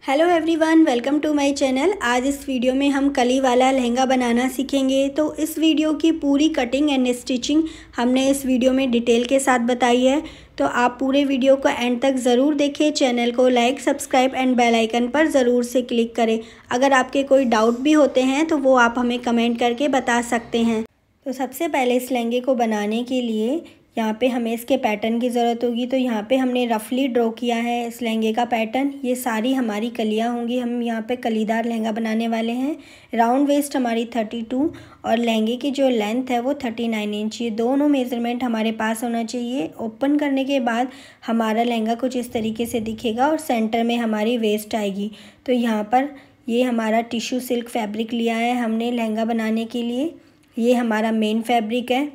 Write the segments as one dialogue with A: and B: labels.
A: Hello everyone, welcome to my channel. आज इस video में हम कली वाला लहंगा बनाना सीखेंगे। तो इस वीडियो की पूरी कटिंग एंड स्टिचिंग हमने इस वीडियो में डिटेल के साथ बताई है। तो आप पूरे वीडियो को एंड तक ज़रूर देखें। चैनल को like, subscribe and bell icon पर ज़रूर से क्लिक करें। अगर आपके कोई डाउट भी होते हैं तो वो आप हमें कमेंट करके बता सकते हैं। तो सबसे पहले इस लहंगे को बनाने के लिए यहाँ पे हमें इसके पैटर्न की ज़रूरत होगी। तो यहाँ पे हमने रफली ड्रॉ किया है इस लहंगे का पैटर्न। ये सारी हमारी कलियाँ होंगी। हम यहाँ पे कलीदार लहंगा बनाने वाले हैं। राउंड वेस्ट हमारी 32 और लहंगे की जो लेंथ है वो 39 इंच। ये दोनों मेज़रमेंट हमारे पास होना चाहिए। ओपन करने के बाद हमारा लहंगा कुछ इस तरीके से दिखेगा और सेंटर में हमारी वेस्ट आएगी। तो यहाँ पर ये हमारा टिश्यू सिल्क फैब्रिक लिया है हमने लहंगा बनाने के लिए। ये हमारा मेन फैब्रिक है।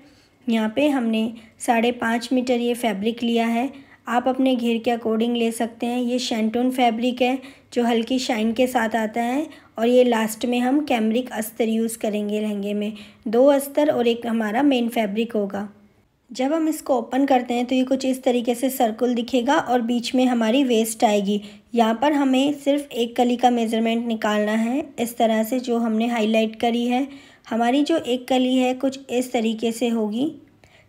A: यहाँ पे हमने 5.5 मीटर ये फैब्रिक लिया है। आप अपने घेर के अकॉर्डिंग ले सकते हैं। ये शैंटून फैब्रिक है जो हल्की शाइन के साथ आता है। और ये लास्ट में हम कैमरिक अस्तर यूज़ करेंगे लहंगे में। 2 अस्तर और एक हमारा मेन फैब्रिक होगा। जब हम इसको ओपन करते हैं तो ये कुछ इस तरीके से सर्कुल दिखेगा और बीच में हमारी वेस्ट आएगी। यहाँ पर हमें सिर्फ एक कली का मेज़रमेंट निकालना है, इस तरह से जो हमने हाईलाइट करी है। हमारी जो एक कली है कुछ इस तरीके से होगी।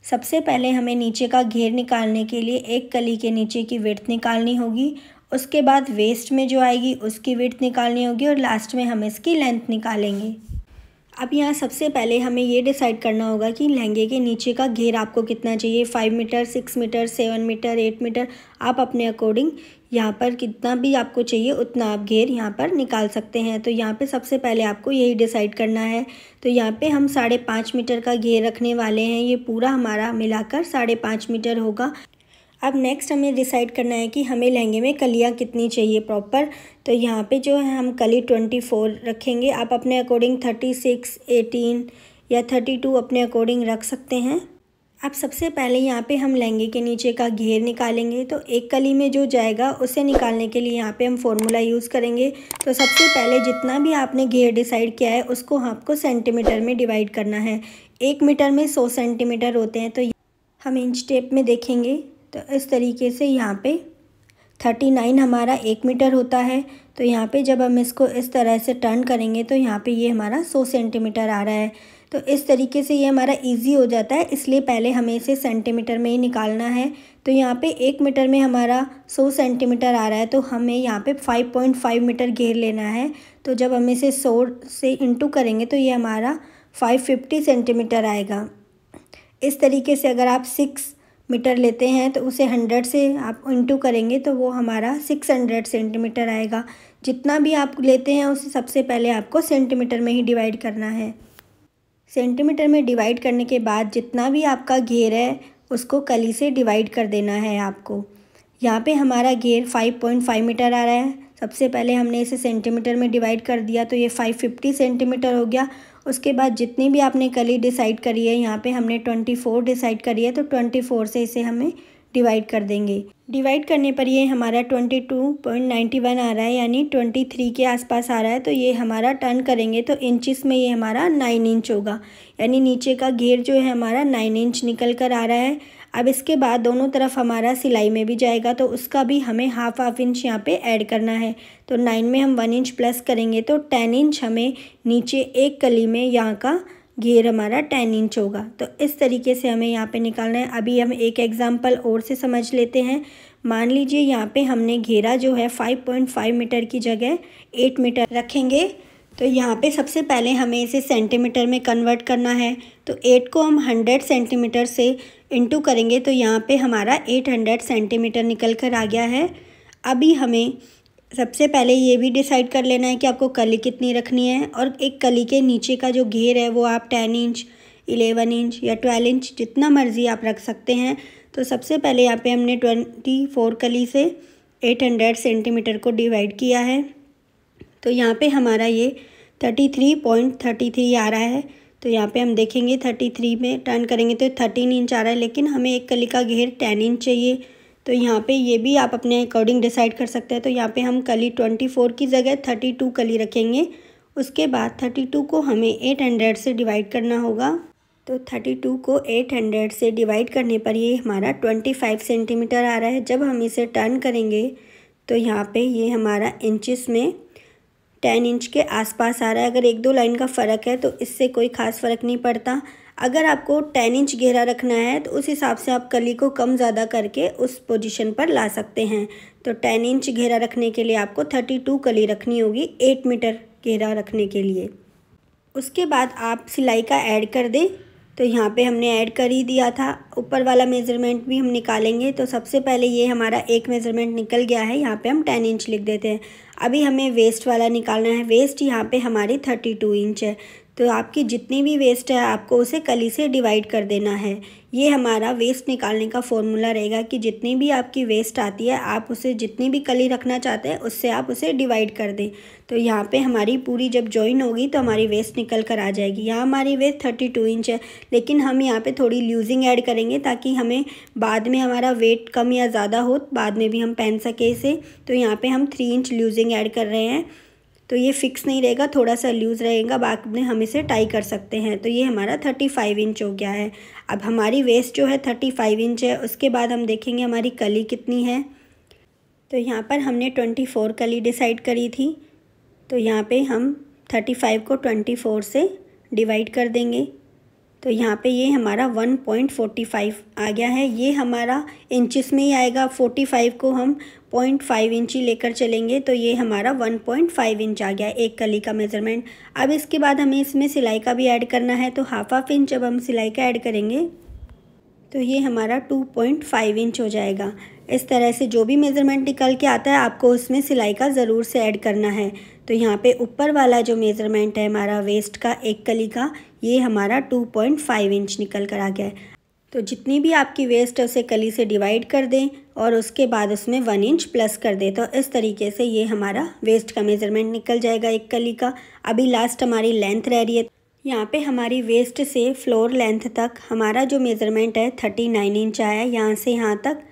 A: सबसे पहले हमें नीचे का घेर निकालने के लिए एक कली के नीचे की विड्थ निकालनी होगी। उसके बाद वेस्ट में जो आएगी उसकी विड्थ निकालनी होगी और लास्ट में हम इसकी लेंथ निकालेंगे। अब यहाँ सबसे पहले हमें ये डिसाइड करना होगा कि लहंगे के नीचे का घेर आपको कितना चाहिए। 5 मीटर, 6 मीटर, 7 मीटर, 8 मीटर, आप अपने अकॉर्डिंग यहाँ पर कितना भी आपको चाहिए उतना आप घेर यहाँ पर निकाल सकते हैं। तो यहाँ पे सबसे पहले आपको यही डिसाइड करना है। तो यहाँ पे हम 5.5 मीटर का घेर रखने वाले हैं। ये पूरा हमारा मिलाकर 5.5 मीटर होगा। अब नेक्स्ट हमें डिसाइड करना है कि हमें लहंगे में कलियाँ कितनी चाहिए प्रॉपर। तो यहाँ पे जो है हम कली 24 रखेंगे। आप अपने अकॉर्डिंग 36, 18 या 32 अपने अकॉर्डिंग रख सकते हैं। अब सबसे पहले यहाँ पे हम लहंगे के नीचे का घेर निकालेंगे। तो एक कली में जो जाएगा उसे निकालने के लिए यहाँ पे हम फॉर्मूला यूज़ करेंगे। तो सबसे पहले जितना भी आपने घेर डिसाइड किया है उसको आपको सेंटीमीटर में डिवाइड करना है। 1 मीटर में 100 सेंटीमीटर होते हैं। तो हम इंच टेप में देखेंगे तो इस तरीके से यहाँ पे 39 हमारा 1 मीटर होता है। तो यहाँ पे जब हम इसको इस तरह से टर्न करेंगे तो यहाँ पे ये हमारा 100 सेंटीमीटर आ रहा है। तो इस तरीके से ये हमारा इजी हो जाता है, इसलिए पहले हमें इसे सेंटीमीटर में ही निकालना है। तो यहाँ पे 1 मीटर में हमारा 100 सेंटीमीटर आ रहा है। तो हमें यहाँ पे 5.5 मीटर घेर लेना है। तो जब हम इसे 100 से इंटू करेंगे तो ये हमारा 550 सेंटीमीटर आएगा। इस तरीके से अगर आप 6 मीटर लेते हैं तो उसे 100 से आप इंटू करेंगे तो वो हमारा 600 सेंटीमीटर आएगा। जितना भी आप लेते हैं उसे सबसे पहले आपको सेंटीमीटर में ही डिवाइड करना है। सेंटीमीटर में डिवाइड करने के बाद जितना भी आपका घेर है उसको कली से डिवाइड कर देना है आपको। यहाँ पे हमारा घेर 5.5 मीटर आ रहा है। सबसे पहले हमने इसे सेंटीमीटर में डिवाइड कर दिया तो ये 550 सेंटीमीटर हो गया। उसके बाद जितनी भी आपने कली डिसाइड करी है, यहाँ पे हमने 24 डिसाइड करी है तो 24 से इसे हमें डिवाइड कर देंगे। डिवाइड करने पर ये हमारा 22.91 आ रहा है, यानी 23 के आसपास आ रहा है। तो ये हमारा टर्न करेंगे तो इंचिस में ये हमारा 9 इंच होगा, यानी नीचे का घेर जो है हमारा 9 इंच निकल कर आ रहा है। अब इसके बाद दोनों तरफ हमारा सिलाई में भी जाएगा तो उसका भी हमें हाफ इंच यहाँ पे ऐड करना है। तो 9 में हम 1 इंच प्लस करेंगे तो 10 इंच हमें नीचे एक कली में यहाँ का घेर हमारा 10 इंच होगा। तो इस तरीके से हमें यहाँ पे निकालना है। अभी हम एक एग्जांपल और से समझ लेते हैं। मान लीजिए यहाँ पे हमने घेरा जो है 5.5 मीटर की जगह 8 मीटर रखेंगे। तो यहाँ पे सबसे पहले हमें इसे सेंटीमीटर में कन्वर्ट करना है। तो 8 को हम 100 सेंटीमीटर से इंटू करेंगे तो यहाँ पे हमारा 800 सेंटीमीटर निकल कर आ गया है। अभी हमें सबसे पहले ये भी डिसाइड कर लेना है कि आपको कली कितनी रखनी है। और एक कली के नीचे का जो घेर है वो आप 10 इंच, 11 इंच या 12 इंच जितना मर्ज़ी आप रख सकते हैं। तो सबसे पहले यहाँ पे हमने 24 कली से 800 सेंटीमीटर को डिवाइड किया है। तो यहाँ पे हमारा ये 33.33 आ रहा है। तो यहाँ पे हम देखेंगे 33 में टर्न करेंगे तो 13 इंच आ रहा है, लेकिन हमें एक कली का घेर 10 इंच चाहिए। तो यहाँ पे ये भी आप अपने अकॉर्डिंग डिसाइड कर सकते हैं। तो यहाँ पे हम कली 24 की जगह 32 कली रखेंगे। उसके बाद 32 को हमें 800 से डिवाइड करना होगा। तो 32 को 800 से डिवाइड करने पर ये हमारा 25 सेंटीमीटर आ रहा है। जब हम इसे टर्न करेंगे तो यहाँ पे ये हमारा इंचेस में 10 इंच के आसपास आ रहा है। अगर 1-2 लाइन का फ़र्क है तो इससे कोई ख़ास फ़र्क नहीं पड़ता। अगर आपको 10 इंच घेरा रखना है तो उस हिसाब से आप कली को कम ज़्यादा करके उस पोजीशन पर ला सकते हैं। तो 10 इंच घेरा रखने के लिए आपको 32 कली रखनी होगी 8 मीटर घेरा रखने के लिए। उसके बाद आप सिलाई का ऐड कर दें। तो यहाँ पे हमने ऐड कर ही दिया था। ऊपर वाला मेज़रमेंट भी हम निकालेंगे। तो सबसे पहले ये हमारा एक मेज़रमेंट निकल गया है, यहाँ पे हम 10 इंच लिख देते हैं। अभी हमें वेस्ट वाला निकालना है। वेस्ट यहाँ पे हमारी 32 इंच है। तो आपकी जितनी भी वेस्ट है आपको उसे कली से डिवाइड कर देना है। ये हमारा वेस्ट निकालने का फॉर्मूला रहेगा कि जितनी भी आपकी वेस्ट आती है आप उसे जितनी भी कली रखना चाहते हैं उससे आप उसे डिवाइड कर दें। तो यहाँ पे हमारी पूरी जब जॉइन होगी तो हमारी वेस्ट निकल कर आ जाएगी। यहाँ हमारी वेस्ट 32 इंच है, लेकिन हम यहाँ पे थोड़ी ल्यूजिंग ऐड करेंगे ताकि हमें बाद में हमारा वेट कम या ज़्यादा हो, बाद में भी हम पहन सके इसे। तो यहाँ पे हम 3 इंच ल्यूजिंग ऐड कर रहे हैं। तो ये फिक्स नहीं रहेगा, थोड़ा सा लूज़ रहेगा, बाद में हम इसे टाई कर सकते हैं। तो ये हमारा 35 इंच हो गया है। अब हमारी वेस्ट जो है 35 इंच है। उसके बाद हम देखेंगे हमारी कली कितनी है। तो यहाँ पर हमने 24 कली डिसाइड करी थी। तो यहाँ पे हम 35 को 24 से डिवाइड कर देंगे। तो यहाँ पे ये हमारा 1.45 आ गया है। ये हमारा इंचेस में ही आएगा। 45 को हम 0.5 इंच ही लेकर चलेंगे तो ये हमारा 1.5 इंच आ गया एक कली का मेज़रमेंट। अब इसके बाद हमें इसमें सिलाई का भी ऐड करना है। तो हाफ इंच जब हम सिलाई का ऐड करेंगे तो ये हमारा 2.5 इंच हो जाएगा। इस तरह से जो भी मेज़रमेंट निकल के आता है आपको उसमें सिलाई का ज़रूर से ऐड करना है। तो यहाँ पे ऊपर वाला जो मेज़रमेंट है हमारा वेस्ट का एक कली का, ये हमारा 2.5 इंच निकल कर आ गया है। तो जितनी भी आपकी वेस्ट है उसे कली से डिवाइड कर दें और उसके बाद उसमें 1 इंच प्लस कर दें। तो इस तरीके से ये हमारा वेस्ट का मेज़रमेंट निकल जाएगा एक कली का। अभी लास्ट हमारी लेंथ रह रही है। यहाँ पे हमारी वेस्ट से फ्लोर लेंथ तक हमारा जो मेज़रमेंट है 39 इंच आया है, यहाँ से यहाँ तक।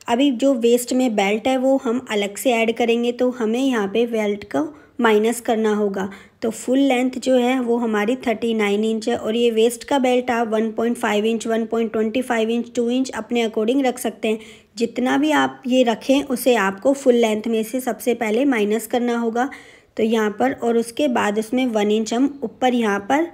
A: अभी जो वेस्ट में बेल्ट है वो हम अलग से ऐड करेंगे, तो हमें यहाँ पे बेल्ट को माइनस करना होगा। तो फुल लेंथ जो है वो हमारी 39 इंच है और ये वेस्ट का बेल्ट आप 1.5 इंच, 1.25 इंच, 2 इंच अपने अकॉर्डिंग रख सकते हैं। जितना भी आप ये रखें उसे आपको फुल लेंथ में से सबसे पहले माइनस करना होगा। तो यहाँ पर और उसके बाद उसमें 1 इंच हम ऊपर यहाँ पर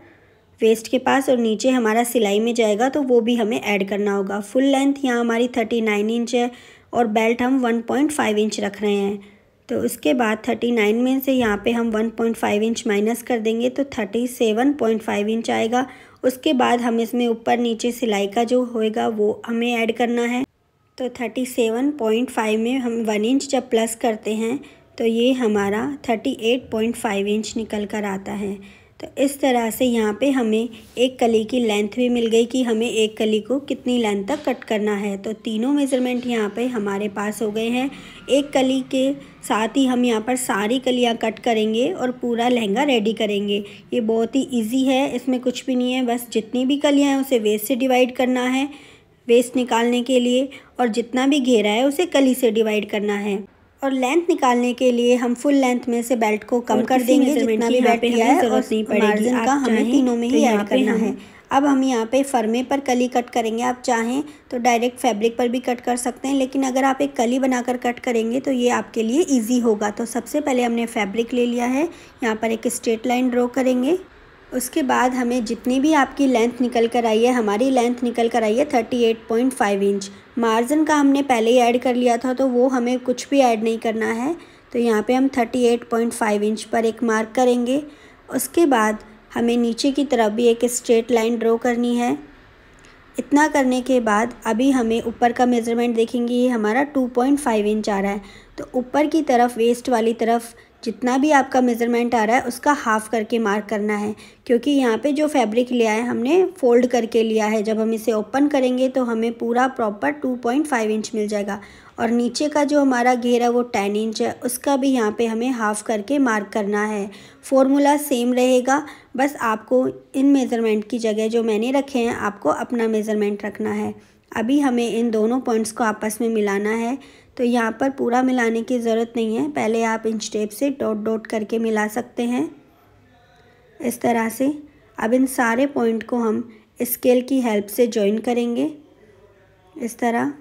A: वेस्ट के पास और नीचे हमारा सिलाई में जाएगा तो वो भी हमें ऐड करना होगा। फुल लेंथ यहाँ हमारी 39 इंच है और बेल्ट हम 1.5 इंच रख रहे हैं। तो उसके बाद 39 में से यहाँ पे हम 1.5 इंच माइनस कर देंगे तो 37.5 इंच आएगा। उसके बाद हम इसमें ऊपर नीचे सिलाई का जो होएगा वो हमें ऐड करना है। तो 37.5 में हम 1 इंच जब प्लस करते हैं तो ये हमारा 38.5 इंच निकल कर आता है। तो इस तरह से यहाँ पे हमें एक कली की लेंथ भी मिल गई कि हमें एक कली को कितनी लेंथ तक कट करना है। तो तीनों मेज़रमेंट यहाँ पे हमारे पास हो गए हैं। एक कली के साथ ही हम यहाँ पर सारी कलियाँ कट करेंगे और पूरा लहंगा रेडी करेंगे। ये बहुत ही इजी है, इसमें कुछ भी नहीं है, बस जितनी भी कलियाँ हैं उसे वेस्ट से डिवाइड करना है वेस्ट निकालने के लिए, और जितना भी घेरा है उसे कली से डिवाइड करना है। और लेंथ निकालने के लिए हम फुल लेंथ में से बेल्ट को कम कर देंगे जितना भी बेल्ट किया है, और मार्जिन का हमें तीनों में ही ऐड करना है। अब हम यहाँ पे फरमे पर कली कट करेंगे। आप चाहें तो डायरेक्ट फैब्रिक पर भी कट कर सकते हैं, लेकिन अगर आप एक कली बनाकर कट करेंगे तो ये आपके लिए इजी होगा। तो सबसे पहले हमने फैब्रिक ले लिया है, यहाँ पर एक स्ट्रेट लाइन ड्रॉ करेंगे। उसके बाद हमें जितनी भी आपकी लेंथ निकल कर आई है, हमारी लेंथ निकल कर आई है 38.5 इंच। मार्जिन का हमने पहले ही ऐड कर लिया था तो वो हमें कुछ भी ऐड नहीं करना है। तो यहाँ पे हम 38.5 इंच पर एक मार्क करेंगे। उसके बाद हमें नीचे की तरफ भी एक स्ट्रेट लाइन ड्रॉ करनी है। इतना करने के बाद अभी हमें ऊपर का मेज़रमेंट देखेंगे, ये हमारा 2.5 इंच आ रहा है। तो ऊपर की तरफ वेस्ट वाली तरफ जितना भी आपका मेज़रमेंट आ रहा है उसका हाफ़ करके मार्क करना है, क्योंकि यहाँ पे जो फैब्रिक लिया है हमने फ़ोल्ड करके लिया है। जब हम इसे ओपन करेंगे तो हमें पूरा प्रॉपर 2.5 इंच मिल जाएगा। और नीचे का जो हमारा घेरा वो 10 इंच है, उसका भी यहाँ पे हमें हाफ़ करके मार्क करना है। फॉर्मूला सेम रहेगा, बस आपको इन मेज़रमेंट की जगह जो मैंने रखे हैं आपको अपना मेज़रमेंट रखना है। अभी हमें इन दोनों पॉइंट्स को आपस में मिलाना है। तो यहाँ पर पूरा मिलाने की ज़रूरत नहीं है, पहले आप इंच टेप से डॉट डॉट करके मिला सकते हैं इस तरह से। अब इन सारे पॉइंट को हम स्केल की हेल्प से जॉइन करेंगे इस तरह।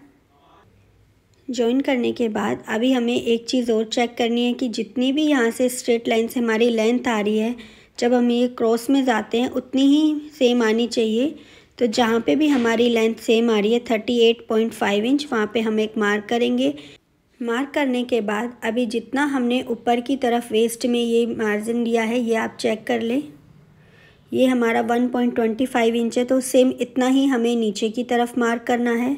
A: जॉइन करने के बाद अभी हमें एक चीज़ और चेक करनी है कि जितनी भी यहाँ से स्ट्रेट लाइन से हमारी लेंथ आ रही है, जब हम ये क्रॉस में जाते हैं उतनी ही सेम आनी चाहिए। तो जहाँ पे भी हमारी लेंथ सेम आ रही है 38.5 इंच, वहाँ पे हम एक मार्क करेंगे। मार्क करने के बाद अभी जितना हमने ऊपर की तरफ वेस्ट में ये मार्जिन लिया है, ये आप चेक कर लें। ये हमारा 1.25 इंच है, तो सेम इतना ही हमें नीचे की तरफ मार्क करना है।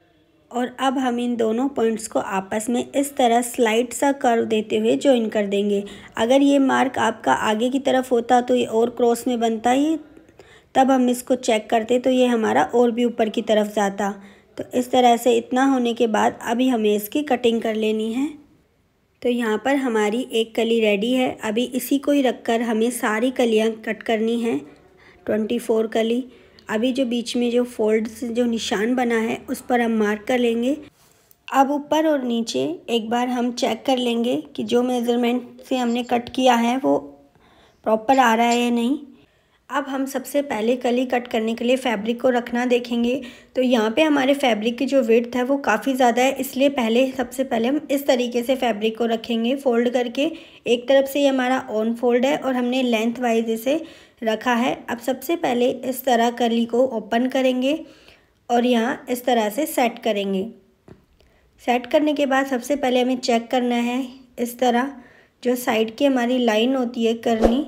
A: और अब हम इन दोनों पॉइंट्स को आपस में इस तरह स्लाइड सा कर्व देते हुए जॉइन कर देंगे। अगर ये मार्क आपका आगे की तरफ होता तो ये और क्रॉस में बनता, ये तब हम इसको चेक करते तो ये हमारा और भी ऊपर की तरफ जाता। तो इस तरह से इतना होने के बाद अभी हमें इसकी कटिंग कर लेनी है। तो यहाँ पर हमारी एक कली रेडी है। अभी इसी को ही रखकर हमें सारी कलियाँ कट करनी हैं, 24 कली। अभी जो बीच में जो फोल्ड से जो निशान बना है उस पर हम मार्क कर लेंगे। अब ऊपर और नीचे एक बार हम चेक कर लेंगे कि जो मेज़रमेंट से हमने कट किया है वो प्रॉपर आ रहा है या नहीं। अब हम सबसे पहले कली कट करने के लिए फैब्रिक को रखना देखेंगे। तो यहाँ पे हमारे फैब्रिक की जो विड्थ है वो काफ़ी ज़्यादा है, इसलिए सबसे पहले हम इस तरीके से फैब्रिक को रखेंगे फोल्ड करके। एक तरफ से ये हमारा ऑन फोल्ड है और हमने लेंथ वाइज इसे रखा है। अब सबसे पहले इस तरह कली को ओपन करेंगे और यहाँ इस तरह से सेट करेंगे। सेट करने के बाद सबसे पहले हमें चेक करना है, इस तरह जो साइड की हमारी लाइन होती है करनी,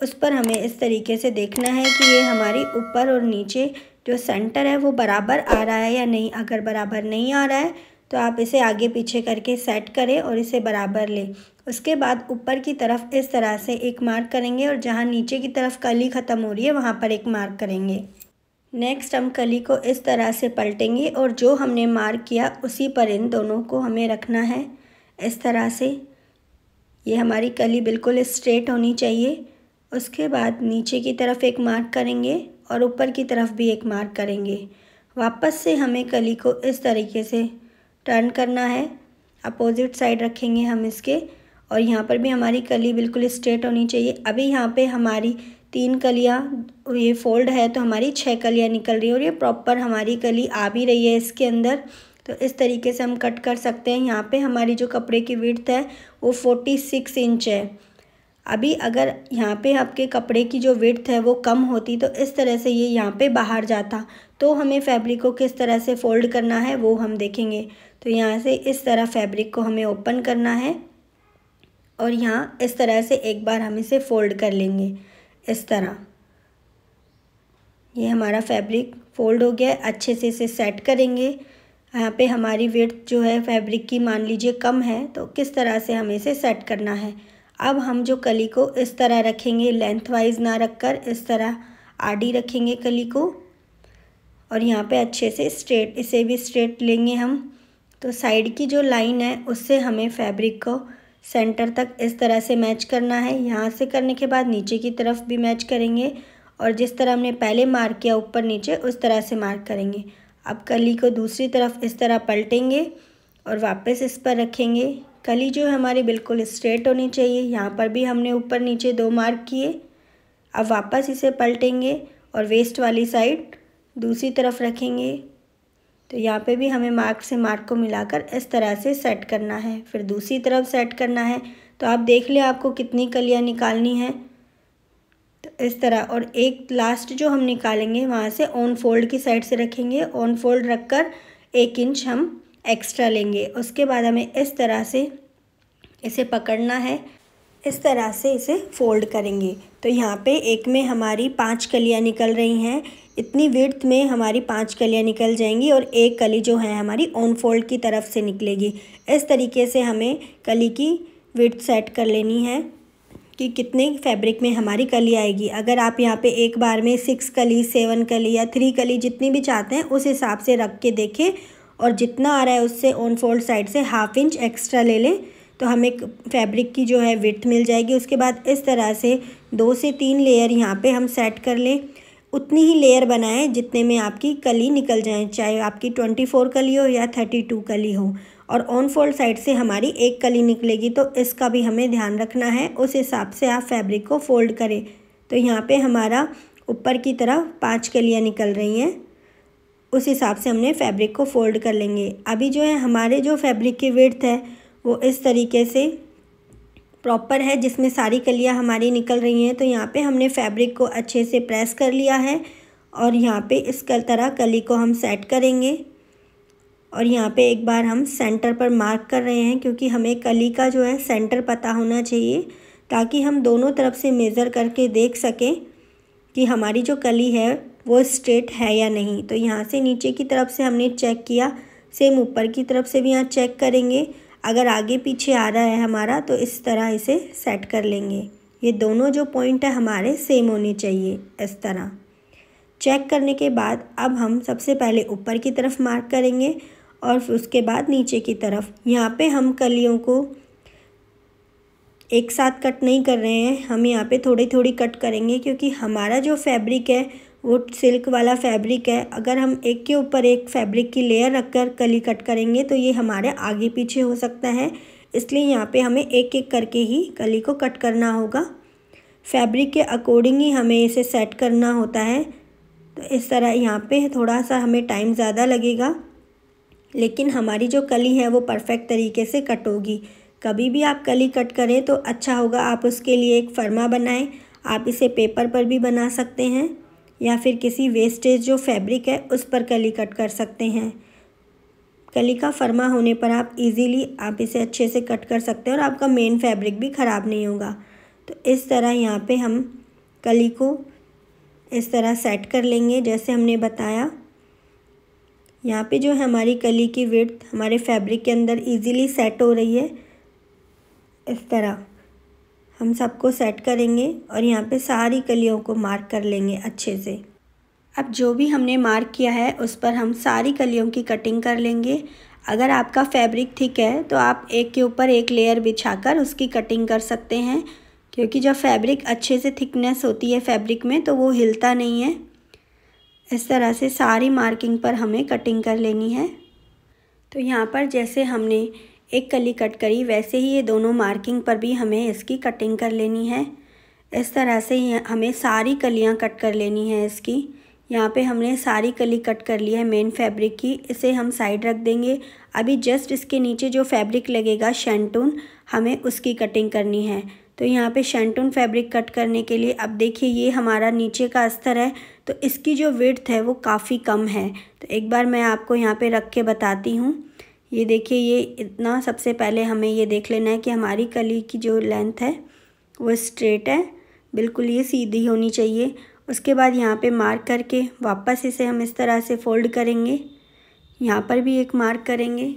A: उस पर हमें इस तरीके से देखना है कि ये हमारी ऊपर और नीचे जो सेंटर है वो बराबर आ रहा है या नहीं। अगर बराबर नहीं आ रहा है तो आप इसे आगे पीछे करके सेट करें और इसे बराबर लें। उसके बाद ऊपर की तरफ इस तरह से एक मार्क करेंगे और जहाँ नीचे की तरफ कली ख़त्म हो रही है वहाँ पर एक मार्क करेंगे। नेक्स्ट हम कली को इस तरह से पलटेंगे और जो हमने मार्क किया उसी पर इन दोनों को हमें रखना है इस तरह से। ये हमारी कली बिल्कुल स्ट्रेट होनी चाहिए। उसके बाद नीचे की तरफ एक मार्क करेंगे और ऊपर की तरफ भी एक मार्क करेंगे। वापस से हमें कली को इस तरीके से टर्न करना है, अपोजिट साइड रखेंगे हम इसके, और यहाँ पर भी हमारी कली बिल्कुल स्ट्रेट होनी चाहिए। अभी यहाँ पे हमारी 3 कलियाँ, ये फोल्ड है तो हमारी 6 कलियाँ निकल रही है और ये प्रॉपर हमारी कली आ भी रही है इसके अंदर। तो इस तरीके से हम कट कर सकते हैं। यहाँ पे हमारी जो कपड़े की विड्थ है वो 46 इंच है। अभी अगर यहाँ पे आपके कपड़े की जो विड्थ है वो कम होती तो इस तरह से ये यहाँ पे बाहर जाता। तो हमें फैब्रिक को किस तरह से फ़ोल्ड करना है वो हम देखेंगे। तो यहाँ से इस तरह फैब्रिक को हमें ओपन करना है और यहाँ इस तरह से एक बार हम इसे फ़ोल्ड कर लेंगे इस तरह। ये हमारा फैब्रिक फ़ोल्ड हो गया है। अच्छे से इसे सेट करेंगे। यहाँ पे हमारी विड्थ जो है फैब्रिक की मान लीजिए कम है, तो किस तरह से हमें इसे सेट करना है। अब हम जो कली को इस तरह रखेंगे, लेंथ वाइज ना रखकर इस तरह आड़ी रखेंगे कली को, और यहाँ पे अच्छे से स्ट्रेट, इसे भी स्ट्रेट लेंगे हम। तो साइड की जो लाइन है उससे हमें फैब्रिक को सेंटर तक इस तरह से मैच करना है। यहाँ से करने के बाद नीचे की तरफ भी मैच करेंगे और जिस तरह हमने पहले मार्क किया ऊपर नीचे उस तरह से मार्क करेंगे। अब कली को दूसरी तरफ इस तरह पलटेंगे और वापस इस पर रखेंगे। कली जो है हमारी बिल्कुल स्ट्रेट होनी चाहिए। यहाँ पर भी हमने ऊपर नीचे 2 मार्क किए। अब वापस इसे पलटेंगे और वेस्ट वाली साइड दूसरी तरफ रखेंगे। तो यहाँ पे भी हमें मार्क से मार्क को मिलाकर इस तरह से सेट करना है, फिर दूसरी तरफ सेट करना है। तो आप देख लें आपको कितनी कलियाँ निकालनी हैं। तो इस तरह, और एक लास्ट जो हम निकालेंगे वहाँ से ऑन फोल्ड की साइड से रखेंगे। ऑन फोल्ड रखकर 1 इंच हम एक्स्ट्रा लेंगे। उसके बाद हमें इस तरह से इसे पकड़ना है, इस तरह से इसे फोल्ड करेंगे। तो यहाँ पे एक में हमारी 5 कलियाँ निकल रही हैं। इतनी विड्थ में हमारी 5 कलियाँ निकल जाएंगी और एक कली जो है हमारी ऑन फोल्ड की तरफ से निकलेगी। इस तरीके से हमें कली की विड्थ सेट कर लेनी है कि कितने फैब्रिक में हमारी कली आएगी। अगर आप यहाँ पे एक बार में 6 कली, 7 कली या 3 कली जितनी भी चाहते हैं उस हिसाब से रख के देखें, और जितना आ रहा है उससे ऑन फोल्ड साइड से 1/2 इंच एक्स्ट्रा ले लें तो हमें फैब्रिक की जो है विड्थ मिल जाएगी। उसके बाद इस तरह से 2 से 3 लेयर यहाँ पे हम सेट कर लें। उतनी ही लेयर बनाएं जितने में आपकी कली निकल जाए, चाहे आपकी 24 कली हो या 32 कली हो। और ऑन फोल्ड साइड से हमारी 1 कली निकलेगी, तो इसका भी हमें ध्यान रखना है। उस हिसाब से आप फैब्रिक को फोल्ड करें। तो यहाँ पे हमारा ऊपर की तरफ 5 कलियाँ निकल रही हैं उस हिसाब से हमने फैब्रिक को फ़ोल्ड कर लेंगे। अभी जो है हमारे जो फैब्रिक की विड्थ है वो इस तरीके से प्रॉपर है, जिसमें सारी कलियां हमारी निकल रही हैं। तो यहाँ पे हमने फैब्रिक को अच्छे से प्रेस कर लिया है और यहाँ पे इस तरह कली को हम सेट करेंगे। और यहाँ पे एक बार हम सेंटर पर मार्क कर रहे हैं, क्योंकि हमें कली का जो है सेंटर पता होना चाहिए, ताकि हम दोनों तरफ से मेज़र करके देख सकें कि हमारी जो कली है वो स्ट्रेट है या नहीं। तो यहाँ से नीचे की तरफ से हमने चेक किया, सेम ऊपर की तरफ से भी यहाँ चेक करेंगे। अगर आगे पीछे आ रहा है हमारा तो इस तरह इसे सेट कर लेंगे। ये दोनों जो पॉइंट है हमारे सेम होने चाहिए। इस तरह चेक करने के बाद अब हम सबसे पहले ऊपर की तरफ मार्क करेंगे और फिर उसके बाद नीचे की तरफ। यहाँ पे हम कलियों को एक साथ कट नहीं कर रहे हैं, हम यहाँ पे थोड़ी थोड़ी कट करेंगे, क्योंकि हमारा जो फैब्रिक है वो सिल्क वाला फैब्रिक है। अगर हम एक के ऊपर एक फैब्रिक की लेयर रखकर कली कट करेंगे तो ये हमारे आगे पीछे हो सकता है, इसलिए यहाँ पे हमें एक एक करके ही कली को कट करना होगा। फैब्रिक के अकॉर्डिंग ही हमें इसे सेट करना होता है। तो इस तरह यहाँ पे थोड़ा सा हमें टाइम ज़्यादा लगेगा, लेकिन हमारी जो कली है वो परफेक्ट तरीके से कट होगी। कभी भी आप कली कट करें तो अच्छा होगा आप उसके लिए एक फर्मा बनाएं। आप इसे पेपर पर भी बना सकते हैं या फिर किसी वेस्टेज जो फैब्रिक है उस पर कली कट कर सकते हैं। कली का फर्मा होने पर आप इजीली आप इसे अच्छे से कट कर सकते हैं और आपका मेन फैब्रिक भी ख़राब नहीं होगा। तो इस तरह यहाँ पे हम कली को इस तरह सेट कर लेंगे जैसे हमने बताया। यहाँ पे जो है हमारी कली की विड्थ हमारे फैब्रिक के अंदर इजीली सेट हो रही है। इस तरह हम सबको सेट करेंगे और यहाँ पे सारी कलियों को मार्क कर लेंगे अच्छे से। अब जो भी हमने मार्क किया है उस पर हम सारी कलियों की कटिंग कर लेंगे। अगर आपका फैब्रिक थिक है तो आप एक के ऊपर एक लेयर बिछाकर उसकी कटिंग कर सकते हैं, क्योंकि जब फैब्रिक अच्छे से थिकनेस होती है फैब्रिक में तो वो हिलता नहीं है। इस तरह से सारी मार्किंग पर हमें कटिंग कर लेनी है। तो यहाँ पर जैसे हमने एक कली कट करी वैसे ही ये दोनों मार्किंग पर भी हमें इसकी कटिंग कर लेनी है। इस तरह से हमें सारी कलियाँ कट कर लेनी है इसकी। यहाँ पे हमने सारी कली कट कर ली है मेन फैब्रिक की, इसे हम साइड रख देंगे। अभी जस्ट इसके नीचे जो फैब्रिक लगेगा शैंटून, हमें उसकी कटिंग करनी है। तो यहाँ पे शैंटून फैब्रिक कट करने के लिए अब देखिए ये हमारा नीचे का अस्तर है तो इसकी जो विड्थ है वो काफ़ी कम है। तो एक बार मैं आपको यहाँ पे रख के बताती हूँ। ये देखिए ये इतना, सबसे पहले हमें ये देख लेना है कि हमारी कली की जो लेंथ है वो स्ट्रेट है, बिल्कुल ये सीधी होनी चाहिए। उसके बाद यहाँ पे मार्क करके वापस इसे हम इस तरह से फ़ोल्ड करेंगे। यहाँ पर भी एक मार्क करेंगे।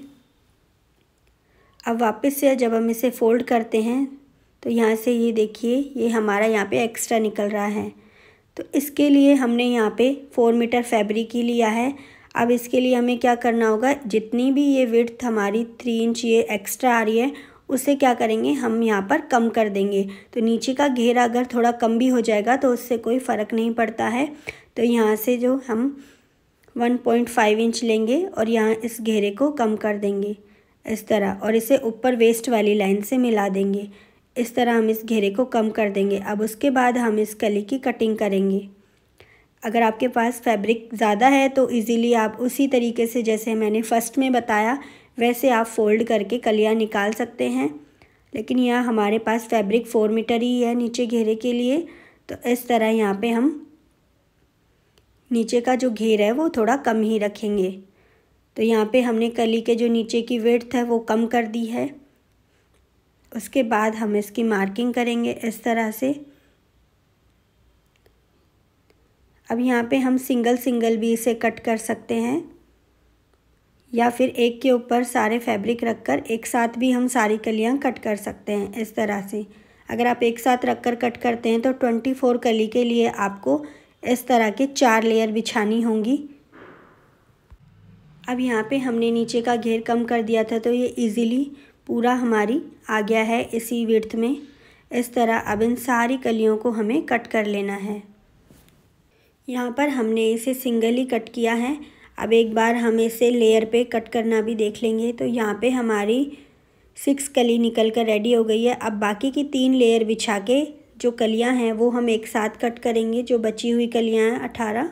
A: अब वापस से जब हम इसे फ़ोल्ड करते हैं तो यहाँ से ये देखिए ये हमारा यहाँ पे एक्स्ट्रा निकल रहा है। तो इसके लिए हमने यहाँ पे 4 मीटर फैब्रिक ही लिया है। अब इसके लिए हमें क्या करना होगा, जितनी भी ये विड्थ हमारी 3 इंच ये एक्स्ट्रा आ रही है उसे क्या करेंगे हम यहाँ पर कम कर देंगे। तो नीचे का घेरा अगर थोड़ा कम भी हो जाएगा तो उससे कोई फ़र्क नहीं पड़ता है। तो यहाँ से जो हम 1.5 इंच लेंगे और यहाँ इस घेरे को कम कर देंगे इस तरह, और इसे ऊपर वेस्ट वाली लाइन से मिला देंगे। इस तरह हम इस घेरे को कम कर देंगे। अब उसके बाद हम इस कली की कटिंग करेंगे। अगर आपके पास फैब्रिक ज़्यादा है तो इजीली आप उसी तरीके से जैसे मैंने फ़र्स्ट में बताया वैसे आप फ़ोल्ड करके कलियाँ निकाल सकते हैं, लेकिन यहाँ हमारे पास फैब्रिक 4 मीटर ही है नीचे घेरे के लिए। तो इस तरह यहाँ पे हम नीचे का जो घेर है वो थोड़ा कम ही रखेंगे। तो यहाँ पे हमने कली के जो नीचे की विड्थ है वो कम कर दी है। उसके बाद हम इसकी मार्किंग करेंगे इस तरह से। अब यहाँ पे हम सिंगल सिंगल भी इसे कट कर सकते हैं या फिर एक के ऊपर सारे फैब्रिक रखकर एक साथ भी हम सारी कलियाँ कट कर सकते हैं इस तरह से। अगर आप एक साथ रखकर कट करते हैं तो 24 कली के लिए आपको इस तरह के 4 लेयर बिछानी होंगी। अब यहाँ पे हमने नीचे का घेर कम कर दिया था तो ये इजीली पूरा हमारी आ गया है इसी विड्थ में। इस तरह अब इन सारी कलियों को हमें कट कर लेना है। यहाँ पर हमने इसे सिंगल ही कट किया है। अब एक बार हम इसे लेयर पे कट करना भी देख लेंगे। तो यहाँ पे हमारी 6 कली निकल कर रेडी हो गई है। अब बाकी की 3 लेयर बिछा के जो कलियाँ हैं वो हम एक साथ कट करेंगे। जो बची हुई कलियाँ हैं 18,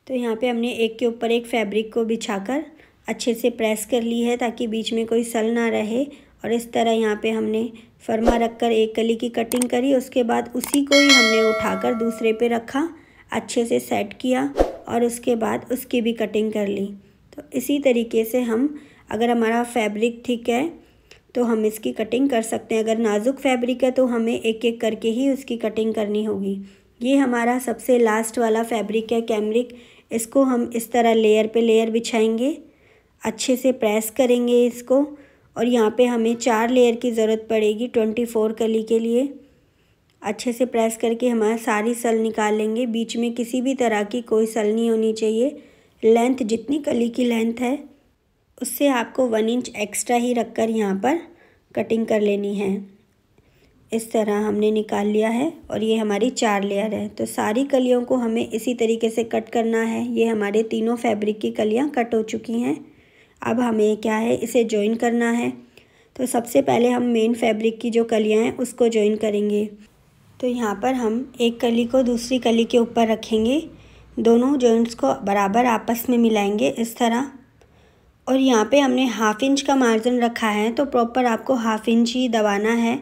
A: तो यहाँ पे हमने एक के ऊपर एक फैब्रिक को बिछाकर अच्छे से प्रेस कर ली है ताकि बीच में कोई सल ना रहे। और इस तरह यहाँ पे हमने फरमा रखकर एक कली की कटिंग करी। उसके बाद उसी को ही हमने उठाकर दूसरे पे रखा, अच्छे से सेट किया और उसके बाद उसकी भी कटिंग कर ली। तो इसी तरीके से हम, अगर हमारा फैब्रिक थिक है तो हम इसकी कटिंग कर सकते हैं, अगर नाजुक फैब्रिक है तो हमें एक एक करके ही उसकी कटिंग करनी होगी। ये हमारा सबसे लास्ट वाला फैब्रिक है कैमरिक। इसको हम इस तरह लेयर पे लेयर बिछाएंगे, अच्छे से प्रेस करेंगे इसको। और यहाँ पे हमें 4 लेयर की ज़रूरत पड़ेगी 24 कली के लिए। अच्छे से प्रेस करके हमारा सारी सल निकाल लेंगे। बीच में किसी भी तरह की कोई सल नहीं होनी चाहिए। लेंथ जितनी कली की लेंथ है उससे आपको 1 इंच एक्स्ट्रा ही रखकर यहाँ पर कटिंग कर लेनी है। इस तरह हमने निकाल लिया है और ये हमारी 4 लेयर है। तो सारी कलियों को हमें इसी तरीके से कट करना है। ये हमारे तीनों फैब्रिक की कलियाँ कट हो चुकी हैं। अब हमें क्या है, इसे जॉइन करना है। तो सबसे पहले हम मेन फैब्रिक की जो कलियाँ हैं उसको जॉइन करेंगे। तो यहाँ पर हम एक कली को दूसरी कली के ऊपर रखेंगे, दोनों जॉइंट्स को बराबर आपस में मिलाएंगे इस तरह। और यहाँ पे हमने 1/2 इंच का मार्जिन रखा है, तो प्रॉपर आपको 1/2 इंच ही दबाना है।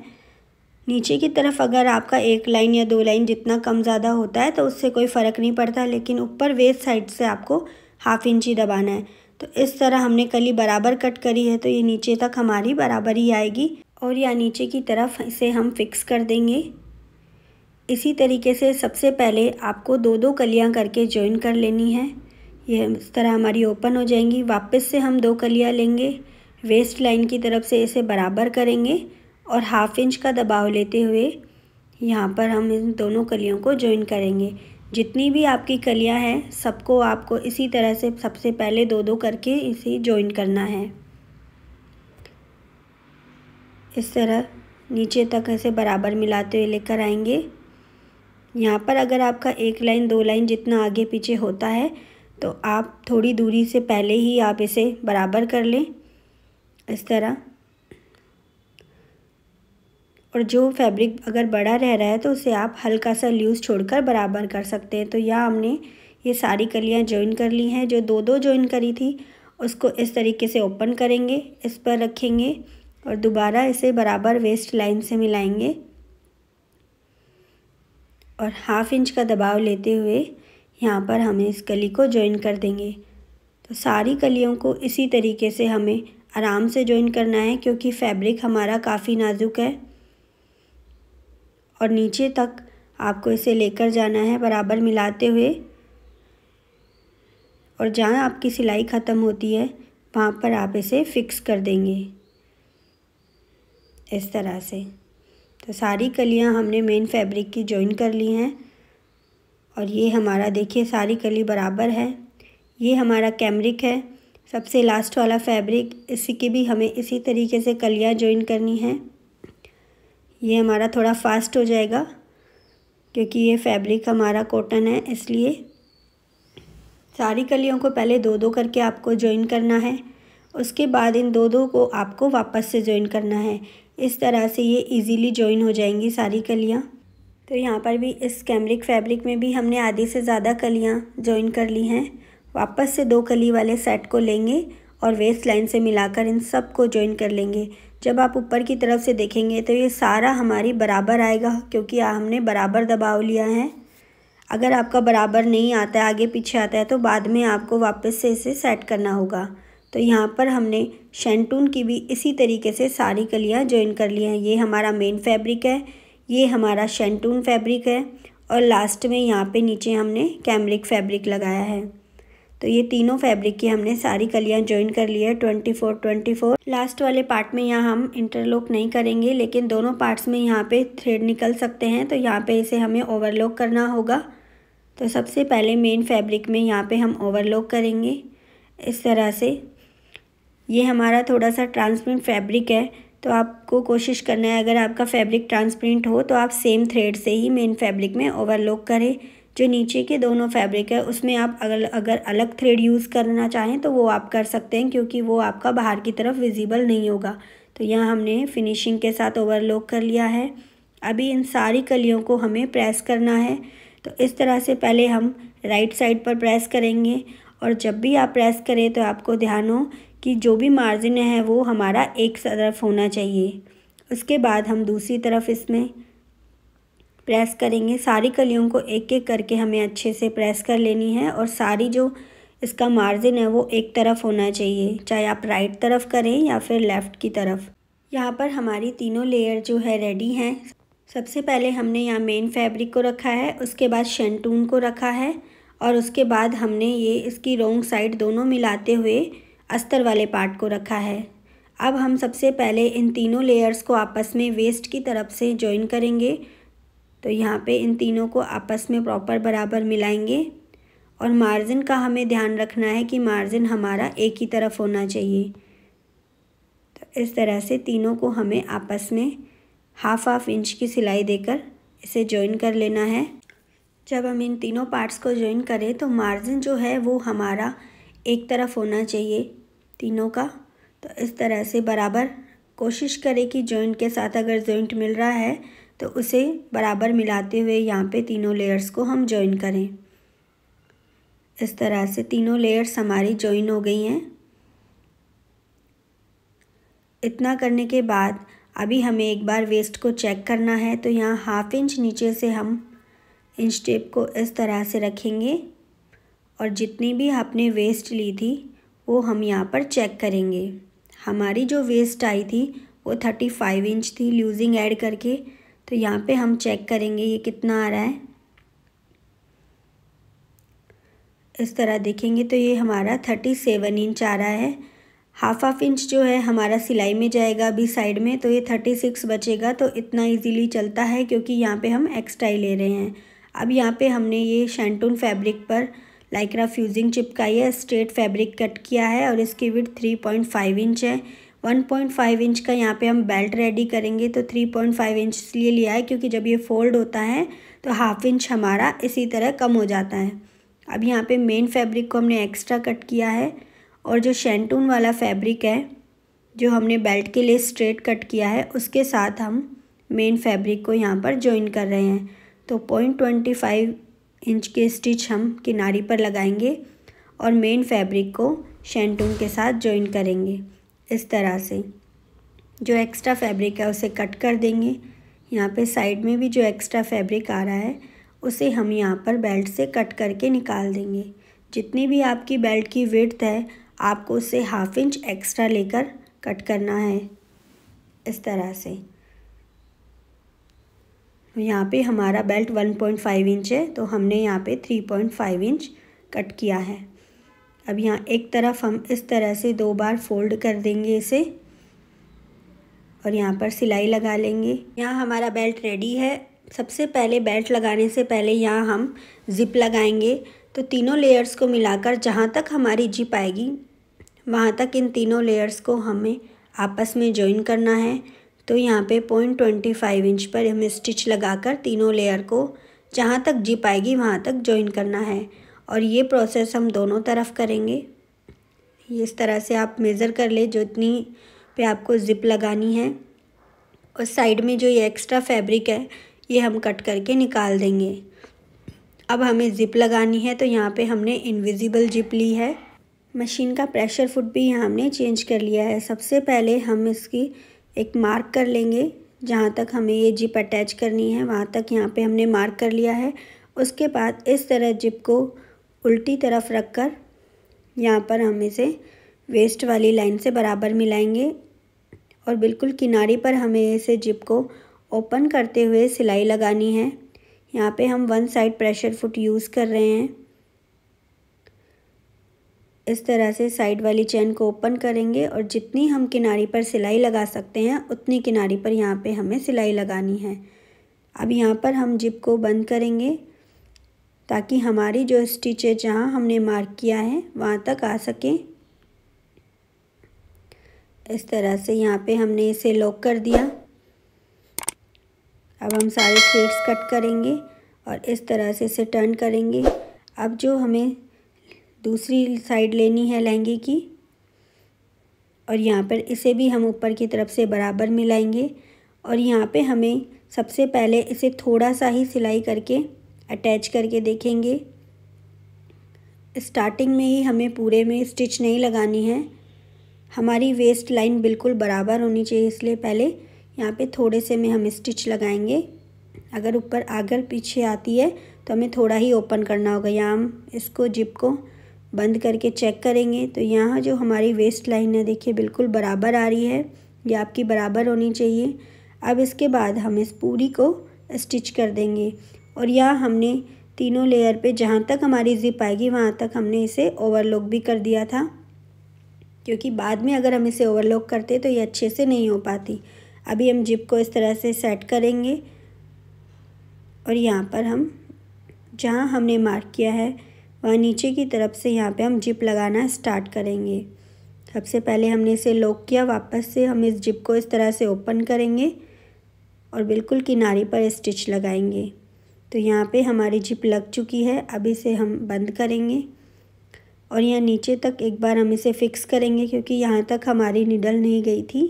A: नीचे की तरफ अगर आपका 1 लाइन या 2 लाइन जितना कम ज़्यादा होता है तो उससे कोई फ़र्क नहीं पड़ता, लेकिन ऊपर वेस्ट साइड से आपको 1/2 इंच ही दबाना है। तो इस तरह हमने कली बराबर कट करी है, तो ये नीचे तक हमारी बराबर ही आएगी और या नीचे की तरफ इसे हम फिक्स कर देंगे। इसी तरीके से सबसे पहले आपको 2-2 कलियां करके जॉइन कर लेनी है। ये इस तरह हमारी ओपन हो जाएंगी। वापस से हम 2 कलियां लेंगे, वेस्ट लाइन की तरफ से इसे बराबर करेंगे और 1/2 इंच का दबाव लेते हुए यहाँ पर हम इन दोनों कलियों को जॉइन करेंगे। जितनी भी आपकी कलियां हैं सबको आपको इसी तरह से सबसे पहले 2-2 करके इसे जॉइन करना है। इस तरह नीचे तक ऐसे बराबर मिलाते हुए लेकर आएंगे। यहाँ पर अगर आपका 1 लाइन 2 लाइन जितना आगे पीछे होता है तो आप थोड़ी दूरी से पहले ही आप इसे बराबर कर लें इस तरह। और जो फैब्रिक अगर बड़ा रह रहा है तो उसे आप हल्का सा लूज़ छोड़कर बराबर कर सकते हैं। तो यहाँ हमने ये सारी कलियाँ जॉइन कर ली हैं। जो 2-2 जॉइन करी थी उसको इस तरीके से ओपन करेंगे, इस पर रखेंगे और दोबारा इसे बराबर वेस्ट लाइन से मिलाएंगे और 1/2 इंच का दबाव लेते हुए यहाँ पर हमें इस कली को जॉइन कर देंगे। तो सारी कलियों को इसी तरीके से हमें आराम से जॉइन करना है, क्योंकि फैब्रिक हमारा काफ़ी नाजुक है और नीचे तक आपको इसे लेकर जाना है बराबर मिलाते हुए। और जहाँ आपकी सिलाई ख़त्म होती है वहाँ पर आप इसे फिक्स कर देंगे इस तरह से। तो सारी कलियाँ हमने मेन फैब्रिक की जॉइन कर ली हैं और ये हमारा देखिए सारी कली बराबर है। ये हमारा कैमरिक है, सबसे लास्ट वाला फैब्रिक। इसी की भी हमें इसी तरीके से कलियाँ जॉइन करनी हैं। ये हमारा थोड़ा फास्ट हो जाएगा क्योंकि ये फैब्रिक हमारा कॉटन है, इसलिए सारी कलियों को पहले 2-2 करके आपको जॉइन करना है। उसके बाद इन 2-2 को आपको वापस से जॉइन करना है। इस तरह से ये इजीली जॉइन हो जाएंगी सारी कलियाँ। तो यहाँ पर भी इस कैमरिक फैब्रिक में भी हमने आधी से ज़्यादा कलियाँ जॉइन कर ली हैं। वापस से 2 कली वाले सेट को लेंगे और वेस्ट लाइन से मिलाकर इन सब को जॉइन कर लेंगे। जब आप ऊपर की तरफ से देखेंगे तो ये सारा हमारी बराबर आएगा, क्योंकि हमने बराबर दबाव लिया है। अगर आपका बराबर नहीं आता है, आगे पीछे आता है, तो बाद में आपको वापस से इसे सेट करना होगा। तो यहाँ पर हमने शैंटून की भी इसी तरीके से सारी कलियाँ जॉइन कर ली हैं। ये हमारा मेन फैब्रिक है, ये हमारा शैंटून फैब्रिक है और लास्ट में यहाँ पे नीचे हमने कैमरिक फैब्रिक लगाया है। तो ये तीनों फैब्रिक की हमने सारी कलियाँ जॉइन कर ली है 24-24। लास्ट वाले पार्ट में यहाँ हम इंटरलॉक नहीं करेंगे, लेकिन दोनों पार्ट्स में यहाँ पे थ्रेड निकल सकते हैं, तो यहाँ पे इसे हमें ओवरलॉक करना होगा। तो सबसे पहले मेन फैब्रिक में यहाँ पे हम ओवरलॉक करेंगे इस तरह से। ये हमारा थोड़ा सा ट्रांसपेरेंट फैब्रिक है, तो आपको कोशिश करना है अगर आपका फैब्रिक ट्रांसपेरेंट हो तो आप सेम थ्रेड से ही मेन फैब्रिक में ओवरलॉक करें। जो नीचे के दोनों फैब्रिक है उसमें आप अगर अलग थ्रेड यूज़ करना चाहें तो वो आप कर सकते हैं, क्योंकि वो आपका बाहर की तरफ विजिबल नहीं होगा। तो यहाँ हमने फिनिशिंग के साथ ओवरलॉक कर लिया है। अभी इन सारी कलियों को हमें प्रेस करना है। तो इस तरह से पहले हम राइट साइड पर प्रेस करेंगे। और जब भी आप प्रेस करें तो आपको ध्यान हो कि जो भी मार्जिन है वो हमारा एक तरफ होना चाहिए। उसके बाद हम दूसरी तरफ इसमें प्रेस करेंगे। सारी कलियों को एक एक करके हमें अच्छे से प्रेस कर लेनी है और सारी जो इसका मार्जिन है वो एक तरफ होना चाहिए, चाहे आप राइट तरफ करें या फिर लेफ़्ट की तरफ। यहाँ पर हमारी तीनों लेयर जो है रेडी हैं। सबसे पहले हमने यहाँ मेन फैब्रिक को रखा है, उसके बाद शैंटून को रखा है और उसके बाद हमने ये इसकी रॉन्ग साइड दोनों मिलाते हुए अस्तर वाले पार्ट को रखा है। अब हम सबसे पहले इन तीनों लेयर्स को आपस में वेस्ट की तरफ से जॉइन करेंगे। तो यहाँ पे इन तीनों को आपस में प्रॉपर बराबर मिलाएंगे और मार्जिन का हमें ध्यान रखना है कि मार्जिन हमारा एक ही तरफ होना चाहिए। तो इस तरह से तीनों को हमें आपस में हाफ इंच की सिलाई देकर इसे जॉइन कर लेना है। जब हम इन तीनों पार्ट्स को जॉइन करें तो मार्जिन जो है वो हमारा एक तरफ होना चाहिए तीनों का। तो इस तरह से बराबर कोशिश करें कि जॉइंट के साथ अगर जॉइंट मिल रहा है तो उसे बराबर मिलाते हुए यहाँ पे तीनों लेयर्स को हम जॉइन करें। इस तरह से तीनों लेयर्स हमारी जॉइन हो गई हैं। इतना करने के बाद अभी हमें एक बार वेस्ट को चेक करना है। तो यहाँ हाफ इंच नीचे से हम इंच टेप को इस तरह से रखेंगे और जितनी भी आपने वेस्ट ली थी वो हम यहाँ पर चेक करेंगे। हमारी जो वेस्ट आई थी वो 35 इंच थी लूजिंग ऐड करके। तो यहाँ पे हम चेक करेंगे ये कितना आ रहा है। इस तरह देखेंगे तो ये हमारा 37 इंच आ रहा है। हाफ इंच जो है हमारा सिलाई में जाएगा अभी साइड में, तो ये 36 बचेगा। तो इतना इजीली चलता है क्योंकि यहाँ पे हम एक्स्ट्रा ही ले रहे हैं। अब यहाँ पे हमने ये शैंटून फैब्रिक पर लाइक्रा फ्यूजिंग चिपकाई है, स्ट्रेट फैब्रिक कट किया है और इसकी विड्थ 3.5 इंच है। 1.5 इंच का यहाँ पे हम बेल्ट रेडी करेंगे। तो 3.5 इंच इसलिए लिया है क्योंकि जब ये फोल्ड होता है तो हाफ इंच हमारा इसी तरह कम हो जाता है। अब यहाँ पे मेन फैब्रिक को हमने एक्स्ट्रा कट किया है और जो शैंटून वाला फैब्रिक है जो हमने बेल्ट के लिए स्ट्रेट कट किया है उसके साथ हम मेन फैब्रिक को यहाँ पर जॉइन कर रहे हैं। तो 0.25 इंच के स्टिच हम किनारी पर लगाएंगे और मेन फैब्रिक को शैंटून के साथ जॉइन करेंगे। इस तरह से जो एक्स्ट्रा फैब्रिक है उसे कट कर देंगे। यहाँ पे साइड में भी जो एक्स्ट्रा फैब्रिक आ रहा है उसे हम यहाँ पर बेल्ट से कट करके निकाल देंगे। जितनी भी आपकी बेल्ट की विड्थ है आपको उससे हाफ इंच एक्स्ट्रा लेकर कट करना है। इस तरह से यहाँ पे हमारा बेल्ट 1.5 इंच है तो हमने यहाँ पे 3.5 इंच कट किया है। अब यहाँ एक तरफ हम इस तरह से 2 बार फोल्ड कर देंगे इसे और यहाँ पर सिलाई लगा लेंगे। यहाँ हमारा बेल्ट रेडी है। सबसे पहले बेल्ट लगाने से पहले यहाँ हम ज़िप लगाएंगे। तो तीनों लेयर्स को मिलाकर जहाँ तक हमारी जिप आएगी वहाँ तक इन तीनों लेयर्स को हमें आपस में जॉइन करना है। तो यहाँ पे 0.25 इंच पर हमें स्टिच लगाकर तीनों लेयर को जहाँ तक जिप आएगी वहाँ तक जॉइन करना है और ये प्रोसेस हम दोनों तरफ करेंगे। इस तरह से आप मेज़र कर ले जितनी पे आपको ज़िप लगानी है और साइड में जो ये एक्स्ट्रा फैब्रिक है ये हम कट करके निकाल देंगे। अब हमें ज़िप लगानी है तो यहाँ पे हमने इनविजिबल जिप ली है। मशीन का प्रेशर फुट भी यहाँ हमने चेंज कर लिया है। सबसे पहले हम इसकी एक मार्क कर लेंगे जहाँ तक हमें ये जिप अटैच करनी है वहाँ तक यहाँ पे हमने मार्क कर लिया है। उसके बाद इस तरह जिप को उल्टी तरफ रखकर यहाँ पर हम इसे वेस्ट वाली लाइन से बराबर मिलाएंगे और बिल्कुल किनारी पर हमें इसे जिप को ओपन करते हुए सिलाई लगानी है। यहाँ पे हम 1 साइड प्रेशर फुट यूज़ कर रहे हैं। इस तरह से साइड वाली चेन को ओपन करेंगे और जितनी हम किनारी पर सिलाई लगा सकते हैं उतनी किनारी पर यहाँ पे हमें सिलाई लगानी है। अब यहाँ पर हम जिप को बंद करेंगे ताकि हमारी जो स्टिच है जहाँ हमने मार्क किया है वहाँ तक आ सके। इस तरह से यहाँ पे हमने इसे लॉक कर दिया। अब हम सारे थ्रेड्स कट करेंगे और इस तरह से इसे टर्न करेंगे। अब जो हमें दूसरी साइड लेनी है लहंगे की और यहाँ पर इसे भी हम ऊपर की तरफ से बराबर मिलाएंगे और यहाँ पे हमें सबसे पहले इसे थोड़ा सा ही सिलाई करके अटैच करके देखेंगे। स्टार्टिंग में ही हमें पूरे में स्टिच नहीं लगानी है। हमारी वेस्ट लाइन बिल्कुल बराबर होनी चाहिए, इसलिए पहले यहाँ पे थोड़े से में हम स्टिच लगाएंगे। अगर ऊपर आगे पीछे आती है तो हमें थोड़ा ही ओपन करना होगा। यहाँ हम इसको जिप को बंद करके चेक करेंगे तो यहाँ जो हमारी वेस्ट लाइन है देखिए बिल्कुल बराबर आ रही है, ये आपकी बराबर होनी चाहिए। अब इसके बाद हम इस पूरी को स्टिच कर देंगे और यहाँ हमने तीनों लेयर पे जहाँ तक हमारी जिप आएगी वहाँ तक हमने इसे ओवरलॉक भी कर दिया था, क्योंकि बाद में अगर हम इसे ओवरलॉक करते तो ये अच्छे से नहीं हो पाती। अभी हम जिप को इस तरह से सेट करेंगे और यहाँ पर हम जहाँ हमने मार्क किया है वहाँ नीचे की तरफ से यहाँ पे हम जिप लगाना स्टार्ट करेंगे। सबसे पहले हमने इसे लॉक किया, वापस से हम इस जिप को इस तरह से ओपन करेंगे और बिल्कुल किनारे पर स्टिच लगाएंगे। तो यहाँ पे हमारी जिप लग चुकी है। अब इसे हम बंद करेंगे और यहाँ नीचे तक एक बार हम इसे फिक्स करेंगे, क्योंकि यहाँ तक हमारी निडल नहीं गई थी।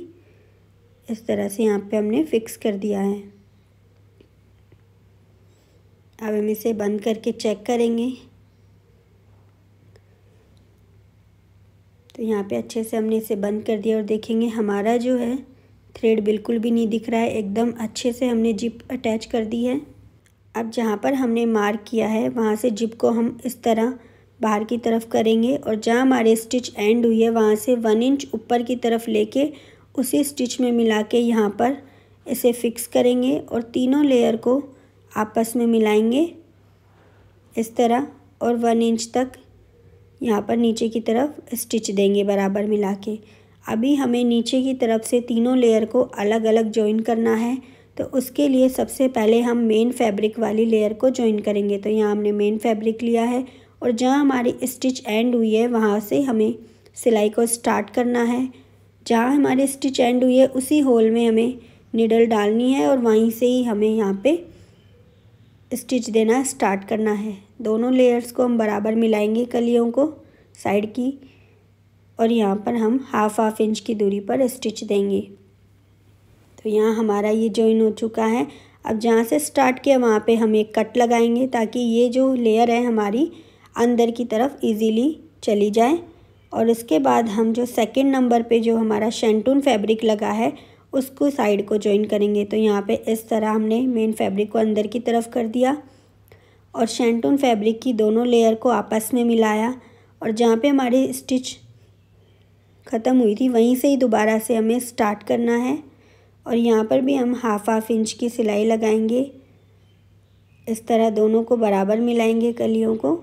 A: इस तरह से यहाँ पे हमने फिक्स कर दिया है। अब हम इसे बंद करके चेक करेंगे तो यहाँ पे अच्छे से हमने इसे बंद कर दिया और देखेंगे हमारा जो है थ्रेड बिल्कुल भी नहीं दिख रहा है, एकदम अच्छे से हमने जिप अटैच कर दी है। अब जहाँ पर हमने मार्क किया है वहाँ से जिप को हम इस तरह बाहर की तरफ करेंगे और जहाँ हमारे स्टिच एंड हुई है वहाँ से 1 इंच ऊपर की तरफ लेके उसी स्टिच में मिला के यहाँ पर इसे फिक्स करेंगे और तीनों लेयर को आपस में मिलाएंगे इस तरह और 1 इंच तक यहाँ पर नीचे की तरफ स्टिच देंगे बराबर मिला के। अभी हमें नीचे की तरफ से तीनों लेयर को अलग अलग जॉइन करना है, तो उसके लिए सबसे पहले हम मेन फैब्रिक वाली लेयर को जॉइन करेंगे। तो यहाँ हमने मेन फैब्रिक लिया है और जहाँ हमारी स्टिच एंड हुई है वहाँ से हमें सिलाई को स्टार्ट करना है। जहाँ हमारी स्टिच एंड हुई है उसी होल में हमें निडल डालनी है और वहीं से ही हमें यहाँ पे स्टिच देना स्टार्ट करना है। दोनों लेयर्स को हम बराबर मिलाएंगे कलियों को साइड की और यहाँ पर हम हाफ इंच की दूरी पर स्टिच देंगे। तो यहाँ हमारा ये जॉइन हो चुका है। अब जहाँ से स्टार्ट किया वहाँ पे हम एक कट लगाएंगे ताकि ये जो लेयर है हमारी अंदर की तरफ इजीली चली जाए। और इसके बाद हम जो सेकंड नंबर पे जो हमारा शेंटून फैब्रिक लगा है उसको साइड को जॉइन करेंगे। तो यहाँ पे इस तरह हमने मेन फैब्रिक को अंदर की तरफ कर दिया और शेंटून फैब्रिक की दोनों लेयर को आपस में मिलाया और जहाँ पे हमारी स्टिच ख़त्म हुई थी वहीं से ही दोबारा से हमें स्टार्ट करना है और यहाँ पर भी हम हाफ इंच की सिलाई लगाएंगे। इस तरह दोनों को बराबर मिलाएंगे कलियों को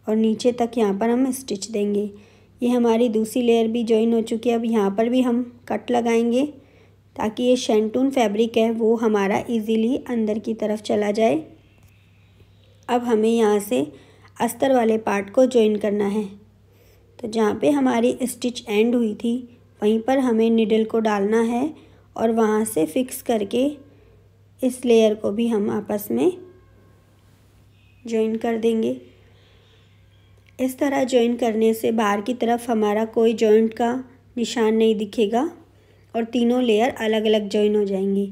A: और नीचे तक यहाँ पर हम स्टिच देंगे। ये हमारी दूसरी लेयर भी जॉइन हो चुकी है। अब यहाँ पर भी हम कट लगाएंगे ताकि ये शेंटून फैब्रिक है वो हमारा इजीली अंदर की तरफ चला जाए। अब हमें यहाँ से अस्तर वाले पार्ट को जॉइन करना है। तो जहाँ पे हमारी स्टिच एंड हुई थी वहीं पर हमें निडल को डालना है और वहाँ से फिक्स करके इस लेयर को भी हम आपस में जॉइन कर देंगे। इस तरह जॉइन करने से बाहर की तरफ हमारा कोई जॉइंट का निशान नहीं दिखेगा और तीनों लेयर अलग अलग जॉइन हो जाएंगी।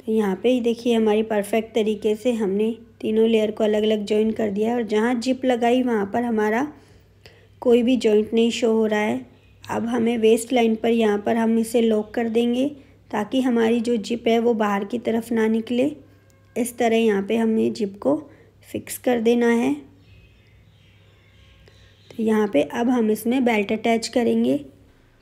A: तो यहाँ पे ही देखिए हमारी परफेक्ट तरीके से हमने तीनों लेयर को अलग अलग जॉइन कर दिया और जहाँ जिप लगाई वहाँ पर हमारा कोई भी जॉइंट नहीं शो हो रहा है। अब हमें वेस्ट लाइन पर यहाँ पर हम इसे लॉक कर देंगे ताकि हमारी जो जिप है वो बाहर की तरफ ना निकले। इस तरह यहाँ पे हमें जिप को फिक्स कर देना है। तो यहाँ पे अब हम इसमें बेल्ट अटैच करेंगे।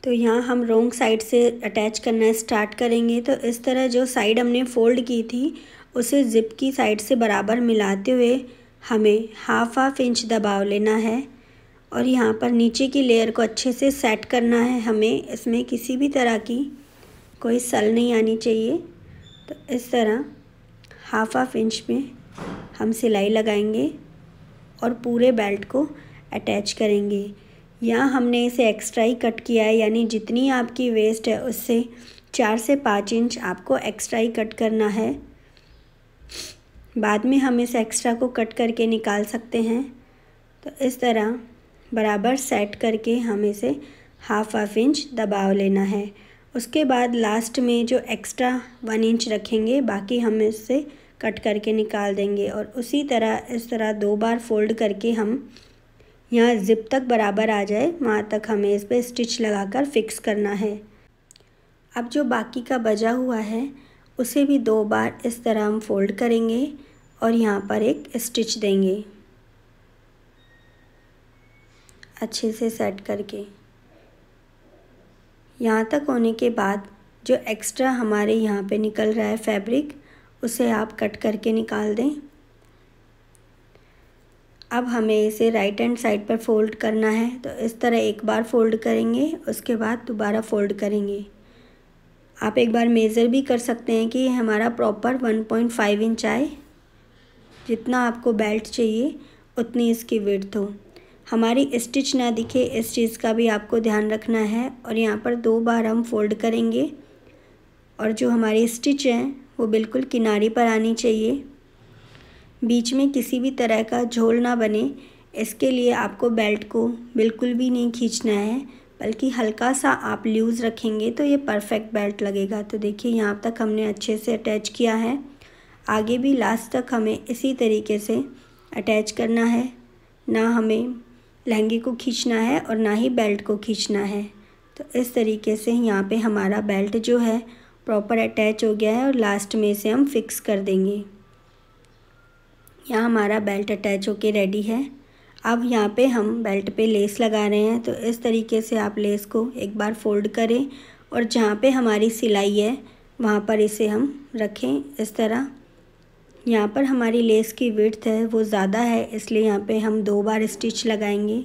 A: तो यहाँ हम रॉन्ग साइड से अटैच करना स्टार्ट करेंगे। तो इस तरह जो साइड हमने फ़ोल्ड की थी उसे जिप की साइड से बराबर मिलाते हुए हमें हाफ इंच दबाव लेना है और यहाँ पर नीचे की लेयर को अच्छे से सेट करना है। हमें इसमें किसी भी तरह की कोई सल नहीं आनी चाहिए। तो इस तरह हाफ इंच में हम सिलाई लगाएंगे और पूरे बेल्ट को अटैच करेंगे। यहाँ हमने इसे एक्स्ट्रा ही कट किया है, यानी जितनी आपकी वेस्ट है उससे 4 से 5 इंच आपको एक्स्ट्रा ही कट करना है। बाद में हम इस एक्स्ट्रा को कट करके निकाल सकते हैं। तो इस तरह बराबर सेट करके हम इसे हाफ इंच दबाव लेना है। उसके बाद लास्ट में जो एक्स्ट्रा 1 इंच रखेंगे बाकी हम इससे कट करके निकाल देंगे। और उसी तरह इस तरह 2 बार फोल्ड करके हम यहाँ ज़िप तक बराबर आ जाए वहाँ तक हमें इस पर स्टिच लगाकर फिक्स करना है। अब जो बाकी का बचा हुआ है उसे भी 2 बार इस तरह हम फोल्ड करेंगे और यहाँ पर एक स्टिच देंगे अच्छे से सेट करके। यहाँ तक होने के बाद जो एक्स्ट्रा हमारे यहाँ पे निकल रहा है फैब्रिक उसे आप कट करके निकाल दें। अब हमें इसे राइट हैंड साइड पर फोल्ड करना है, तो इस तरह एक बार फोल्ड करेंगे, उसके बाद दोबारा फोल्ड करेंगे। आप एक बार मेज़र भी कर सकते हैं कि हमारा प्रॉपर 1.5 इंच आए। जितना आपको बेल्ट चाहिए उतनी इसकी विड्थ हो, हमारी स्टिच ना दिखे इस चीज़ का भी आपको ध्यान रखना है। और यहाँ पर 2 बार हम फोल्ड करेंगे और जो हमारी स्टिच है वो बिल्कुल किनारे पर आनी चाहिए, बीच में किसी भी तरह का झोल ना बने। इसके लिए आपको बेल्ट को बिल्कुल भी नहीं खींचना है, बल्कि हल्का सा आप लूज़ रखेंगे तो ये परफेक्ट बेल्ट लगेगा। तो देखिए यहाँ तक हमने अच्छे से अटैच किया है, आगे भी लास्ट तक हमें इसी तरीके से अटैच करना है। ना हमें लहंगे को खींचना है और ना ही बेल्ट को खींचना है। तो इस तरीके से यहाँ पे हमारा बेल्ट जो है प्रॉपर अटैच हो गया है और लास्ट में इसे हम फिक्स कर देंगे। यहाँ हमारा बेल्ट अटैच होके रेडी है। अब यहाँ पे हम बेल्ट पे लेस लगा रहे हैं, तो इस तरीके से आप लेस को एक बार फोल्ड करें और जहाँ पे हमारी सिलाई है वहाँ पर इसे हम रखें इस तरह। यहाँ पर हमारी लेस की विड्थ है वो ज़्यादा है, इसलिए यहाँ पे हम 2 बार स्टिच लगाएंगे।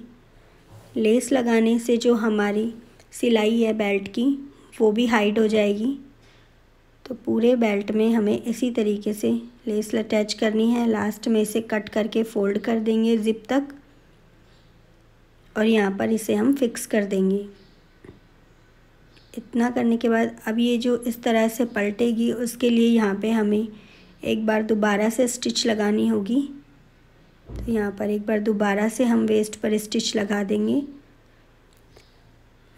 A: लेस लगाने से जो हमारी सिलाई है बेल्ट की वो भी हाइड हो जाएगी। तो पूरे बेल्ट में हमें इसी तरीके से लेस अटैच करनी है। लास्ट में इसे कट करके फोल्ड कर देंगे ज़िप तक और यहाँ पर इसे हम फिक्स कर देंगे। इतना करने के बाद अब ये जो इस तरह से पलटेगी, उसके लिए यहाँ पे हमें एक बार दोबारा से स्टिच लगानी होगी। तो यहाँ पर एक बार दोबारा से हम वेस्ट पर स्टिच लगा देंगे।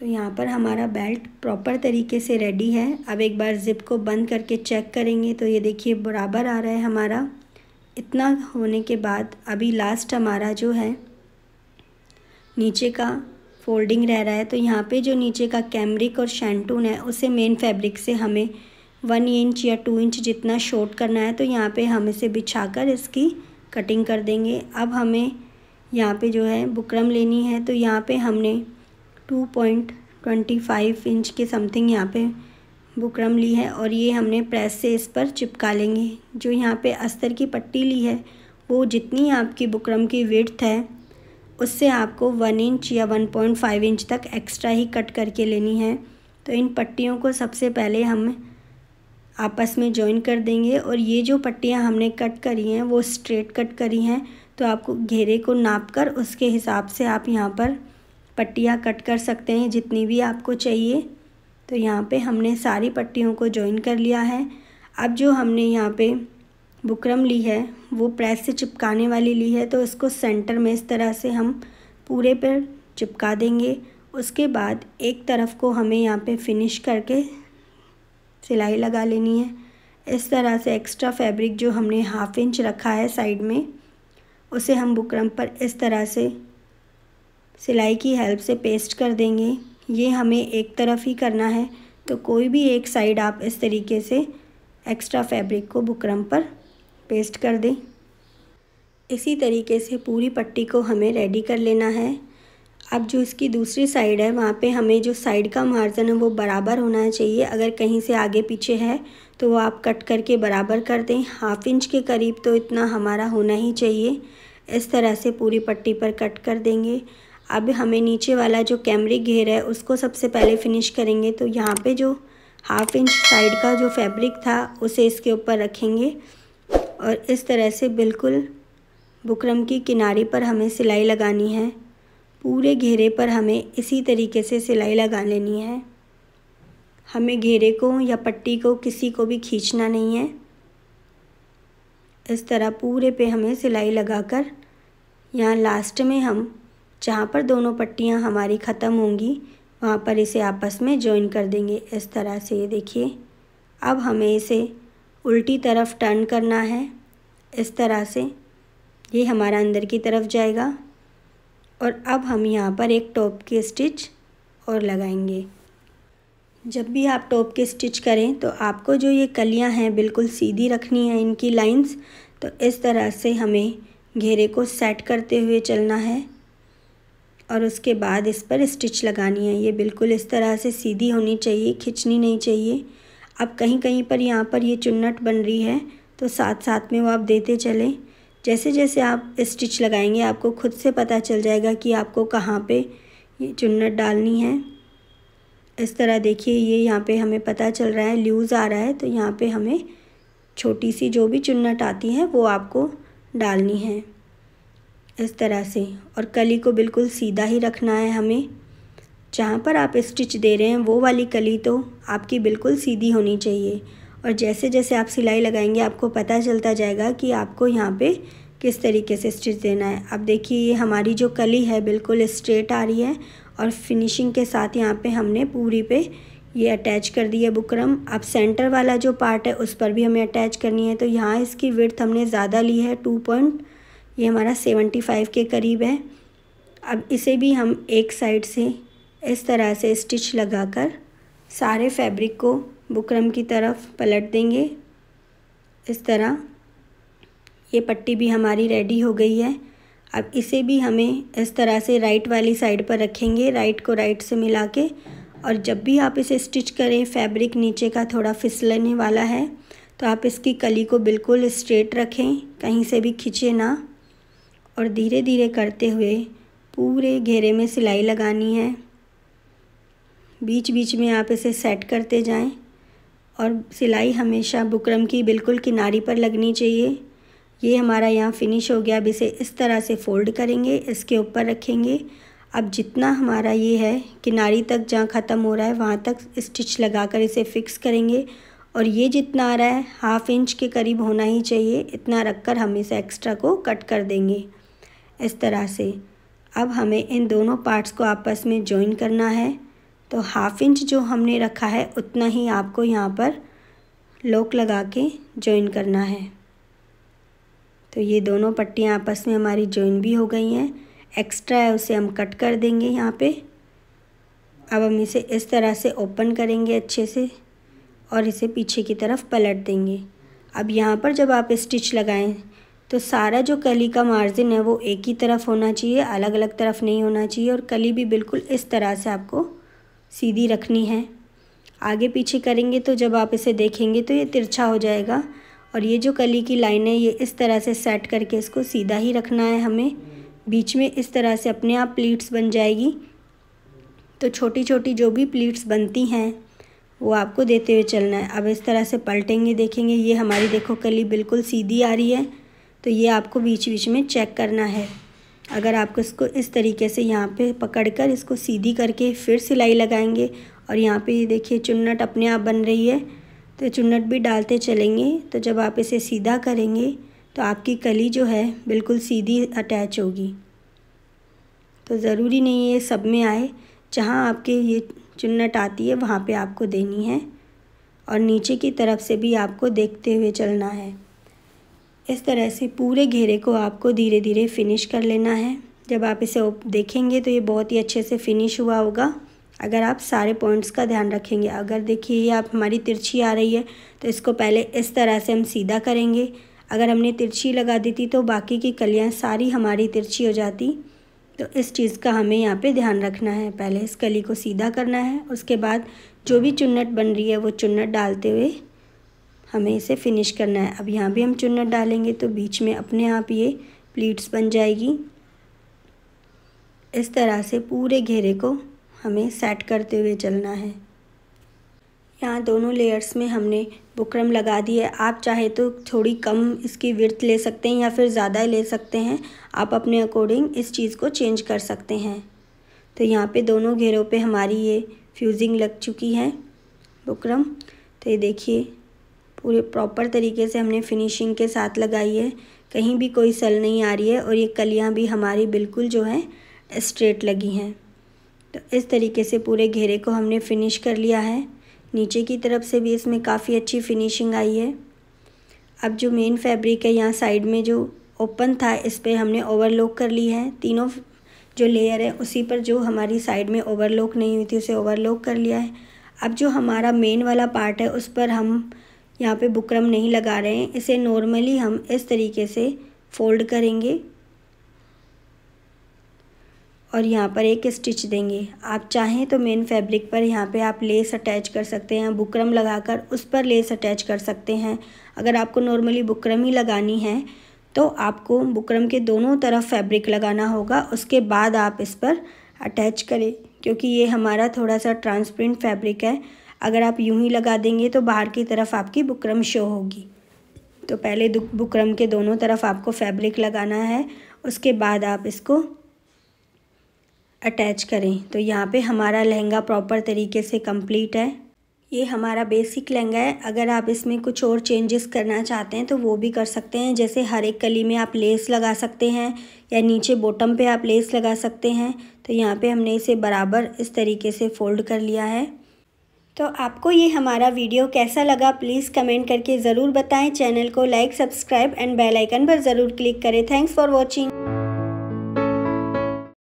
A: तो यहाँ पर हमारा बेल्ट प्रॉपर तरीके से रेडी है। अब एक बार ज़िप को बंद करके चेक करेंगे तो ये देखिए बराबर आ रहा है हमारा। इतना होने के बाद अभी लास्ट हमारा जो है नीचे का फोल्डिंग रह रहा है। तो यहाँ पे जो नीचे का कैमरिक और शैंटून है उसे मेन फैब्रिक से हमें 1 इंच या 2 इंच जितना शॉर्ट करना है। तो यहाँ पे हम इसे बिछाकर इसकी कटिंग कर देंगे। अब हमें यहाँ पे जो है बुकरम लेनी है, तो यहाँ पे हमने 2.25 इंच के समथिंग यहाँ पे बुकरम ली है और ये हमने प्रेस से इस पर चिपका लेंगे। जो यहाँ पे अस्तर की पट्टी ली है वो जितनी आपकी बुकरम की विड्थ है उससे आपको 1 इंच या 1.5 इंच तक एक्स्ट्रा ही कट करके लेनी है। तो इन पट्टियों को सबसे पहले हम आपस में जॉइन कर देंगे और ये जो पट्टियाँ हमने कट करी हैं वो स्ट्रेट कट करी हैं। तो आपको घेरे को नापकर उसके हिसाब से आप यहाँ पर पट्टियाँ कट कर सकते हैं जितनी भी आपको चाहिए। तो यहाँ पे हमने सारी पट्टियों को जॉइन कर लिया है। अब जो हमने यहाँ पे बुकरम ली है वो प्रेस से चिपकाने वाली ली है, तो इसको सेंटर में इस तरह से हम पूरे पर चिपका देंगे। उसके बाद एक तरफ को हमें यहाँ पे फिनिश करके सिलाई लगा लेनी है। इस तरह से एक्स्ट्रा फैब्रिक जो हमने 1/2 इंच रखा है साइड में उसे हम बुकरम पर इस तरह से सिलाई की हेल्प से पेस्ट कर देंगे। ये हमें एक तरफ ही करना है, तो कोई भी एक साइड आप इस तरीके से एक्स्ट्रा फैब्रिक को बुकरम पर पेस्ट कर दें। इसी तरीके से पूरी पट्टी को हमें रेडी कर लेना है। अब जो इसकी दूसरी साइड है वहाँ पे हमें जो साइड का मार्जिन है वो बराबर होना चाहिए। अगर कहीं से आगे पीछे है तो वो आप कट करके बराबर कर दें। 1/2 इंच के करीब तो इतना हमारा होना ही चाहिए। इस तरह से पूरी पट्टी पर कट कर देंगे। अब हमें नीचे वाला जो कैमरिक घेर है उसको सबसे पहले फिनिश करेंगे। तो यहाँ पे जो 1/2 इंच साइड का जो फैब्रिक था उसे इसके ऊपर रखेंगे और इस तरह से बिल्कुल बुकरम की किनारे पर हमें सिलाई लगानी है। पूरे घेरे पर हमें इसी तरीके से सिलाई लगा लेनी है। हमें घेरे को या पट्टी को किसी को भी खींचना नहीं है। इस तरह पूरे पे हमें सिलाई लगाकर यहाँ लास्ट में हम जहाँ पर दोनों पट्टियाँ हमारी ख़त्म होंगी वहाँ पर इसे आपस में जॉइन कर देंगे इस तरह से। ये देखिए अब हमें इसे उल्टी तरफ टर्न करना है इस तरह से। ये हमारा अंदर की तरफ जाएगा और अब हम यहाँ पर एक टॉप की स्टिच और लगाएंगे। जब भी आप टॉप की स्टिच करें तो आपको जो ये कलियाँ हैं बिल्कुल सीधी रखनी है इनकी लाइंस। तो इस तरह से हमें घेरे को सेट करते हुए चलना है और उसके बाद इस पर स्टिच लगानी है। ये बिल्कुल इस तरह से सीधी होनी चाहिए, खिंचनी नहीं चाहिए। अब कहीं कहीं पर यहाँ पर ये चुन्नट बन रही है तो साथ साथ में वो आप देते चलें। जैसे जैसे आप स्टिच लगाएंगे आपको खुद से पता चल जाएगा कि आपको कहाँ पे ये चुन्नट डालनी है। इस तरह देखिए ये यहाँ पे हमें पता चल रहा है लूज़ आ रहा है, तो यहाँ पे हमें छोटी सी जो भी चुन्नट आती है वो आपको डालनी है इस तरह से। और कली को बिल्कुल सीधा ही रखना है हमें। जहाँ पर आप स्टिच दे रहे हैं वो वाली कली तो आपकी बिल्कुल सीधी होनी चाहिए। और जैसे जैसे आप सिलाई लगाएंगे आपको पता चलता जाएगा कि आपको यहाँ पे किस तरीके से स्टिच देना है। अब देखिए ये हमारी जो कली है बिल्कुल स्ट्रेट आ रही है और फिनिशिंग के साथ यहाँ पे हमने पूरी पे ये अटैच कर दी है बुकरम। अब सेंटर वाला जो पार्ट है उस पर भी हमें अटैच करनी है। तो यहाँ इसकी विड्थ हमने ज़्यादा ली है 2 पॉइंट, ये हमारा 75 के करीब है। अब इसे भी हम एक साइड से इस तरह से स्टिच लगाकर सारे फैब्रिक को बुकरम की तरफ पलट देंगे इस तरह। ये पट्टी भी हमारी रेडी हो गई है। अब इसे भी हमें इस तरह से राइट वाली साइड पर रखेंगे, राइट को राइट से मिला के। और जब भी आप इसे स्टिच करें फैब्रिक नीचे का थोड़ा फिसलने वाला है तो आप इसकी कली को बिल्कुल स्ट्रेट रखें, कहीं से भी खींचे ना। और धीरे धीरे करते हुए पूरे घेरे में सिलाई लगानी है। बीच बीच में आप इसे सेट करते जाएं और सिलाई हमेशा बुकरम की बिल्कुल किनारी पर लगनी चाहिए। ये हमारा यहाँ फिनिश हो गया। अब इसे इस तरह से फ़ोल्ड करेंगे, इसके ऊपर रखेंगे। अब जितना हमारा ये है किनारी तक जहाँ ख़त्म हो रहा है वहाँ तक स्टिच लगाकर इसे फ़िक्स करेंगे। और ये जितना आ रहा है 1/2 इंच के करीब होना ही चाहिए, इतना रखकर हम इसे एक्स्ट्रा को कट कर देंगे इस तरह से। अब हमें इन दोनों पार्ट्स को आपस में जॉइन करना है। तो 1/2 इंच जो हमने रखा है उतना ही आपको यहाँ पर लॉक लगा के जॉइन करना है। तो ये दोनों पट्टियाँ आपस में हमारी जॉइन भी हो गई हैं। एक्स्ट्रा है उसे हम कट कर देंगे यहाँ पे। अब हम इसे इस तरह से ओपन करेंगे अच्छे से और इसे पीछे की तरफ पलट देंगे। अब यहाँ पर जब आप स्टिच लगाएं तो सारा जो कली का मार्जिन है वो एक ही तरफ होना चाहिए, अलग अलग तरफ नहीं होना चाहिए। और कली भी बिल्कुल इस तरह से आपको सीधी रखनी है। आगे पीछे करेंगे तो जब आप इसे देखेंगे तो ये तिरछा हो जाएगा। और ये जो कली की लाइन है ये इस तरह से सेट करके इसको सीधा ही रखना है हमें। बीच में इस तरह से अपने आप प्लीट्स बन जाएगी। तो छोटी छोटी जो भी प्लीट्स बनती हैं वो आपको देते हुए चलना है। अब इस तरह से पलटेंगे, देखेंगे ये हमारी देखो कली बिल्कुल सीधी आ रही है। तो ये आपको बीच बीच में चेक करना है। अगर आपको इसको इस तरीके से यहाँ पे पकड़कर इसको सीधी करके फिर सिलाई लगाएंगे और यहाँ पे ये देखिए चुन्नट अपने आप बन रही है, तो चुन्नट भी डालते चलेंगे। तो जब आप इसे सीधा करेंगे तो आपकी कली जो है बिल्कुल सीधी अटैच होगी। तो ज़रूरी नहीं है सब में आए, जहाँ आपके ये चुन्नट आती है वहाँ पे आपको देनी है। और नीचे की तरफ से भी आपको देखते हुए चलना है। इस तरह से पूरे घेरे को आपको धीरे धीरे फिनिश कर लेना है। जब आप इसे देखेंगे तो ये बहुत ही अच्छे से फिनिश हुआ होगा अगर आप सारे पॉइंट्स का ध्यान रखेंगे। अगर देखिए ये आप हमारी तिरछी आ रही है तो इसको पहले इस तरह से हम सीधा करेंगे। अगर हमने तिरछी लगा दी थी तो बाकी की कलियाँ सारी हमारी तिरछी हो जाती। तो इस चीज़ का हमें यहाँ पे ध्यान रखना है। पहले इस कली को सीधा करना है, उसके बाद जो भी चुन्नट बन रही है वो चुन्नट डालते हुए हमें इसे फिनिश करना है। अब यहाँ भी हम चुन्नट डालेंगे तो बीच में अपने आप ये प्लीट्स बन जाएगी। इस तरह से पूरे घेरे को हमें सेट करते हुए चलना है। यहाँ दोनों लेयर्स में हमने बुकरम लगा दी है। आप चाहे तो थोड़ी कम इसकी विड्थ ले सकते हैं या फिर ज़्यादा ले सकते हैं। आप अपने अकॉर्डिंग इस चीज़ को चेंज कर सकते हैं। तो यहाँ पे दोनों घेरों पे हमारी ये फ्यूजिंग लग चुकी है बुकरम। तो ये देखिए पूरे प्रॉपर तरीके से हमने फिनिशिंग के साथ लगाई है, कहीं भी कोई सल नहीं आ रही है। और ये कलियाँ भी हमारी बिल्कुल जो है स्ट्रेट लगी हैं। तो इस तरीके से पूरे घेरे को हमने फिनिश कर लिया है। नीचे की तरफ से भी इसमें काफ़ी अच्छी फिनिशिंग आई है। अब जो मेन फैब्रिक है यहाँ साइड में जो ओपन था इस पर हमने ओवरलॉक कर ली है। तीनों जो लेयर है उसी पर जो हमारी साइड में ओवरलॉक नहीं हुई थी उसे ओवरलॉक कर लिया है। अब जो हमारा मेन वाला पार्ट है उस पर हम यहाँ पे बुकरम नहीं लगा रहे हैं। इसे नॉर्मली हम इस तरीके से फोल्ड करेंगे और यहाँ पर एक स्टिच देंगे। आप चाहें तो मेन फैब्रिक पर यहाँ पे आप लेस अटैच कर सकते हैं, बुकरम लगाकर उस पर लेस अटैच कर सकते हैं। अगर आपको नॉर्मली बुकरम ही लगानी है तो आपको बुकरम के दोनों तरफ फैब्रिक लगाना होगा, उसके बाद आप इस पर अटैच करें, क्योंकि ये हमारा थोड़ा सा ट्रांसपेरेंट फैब्रिक है। अगर आप यूं ही लगा देंगे तो बाहर की तरफ आपकी बुकरम शो होगी। तो पहले बुकरम के दोनों तरफ आपको फैब्रिक लगाना है, उसके बाद आप इसको अटैच करें। तो यहाँ पे हमारा लहंगा प्रॉपर तरीके से कंप्लीट है। ये हमारा बेसिक लहंगा है। अगर आप इसमें कुछ और चेंजेस करना चाहते हैं तो वो भी कर सकते हैं। जैसे हर एक कली में आप लेस लगा सकते हैं या नीचे बॉटम पे आप लेस लगा सकते हैं। तो यहाँ पे हमने इसे बराबर इस तरीके से फोल्ड कर लिया है। तो आपको ये हमारा वीडियो कैसा लगा प्लीज़ कमेंट करके ज़रूर बताएं। चैनल को like, subscribe and bell icon पर ज़रूर क्लिक करें। Thanks for watching.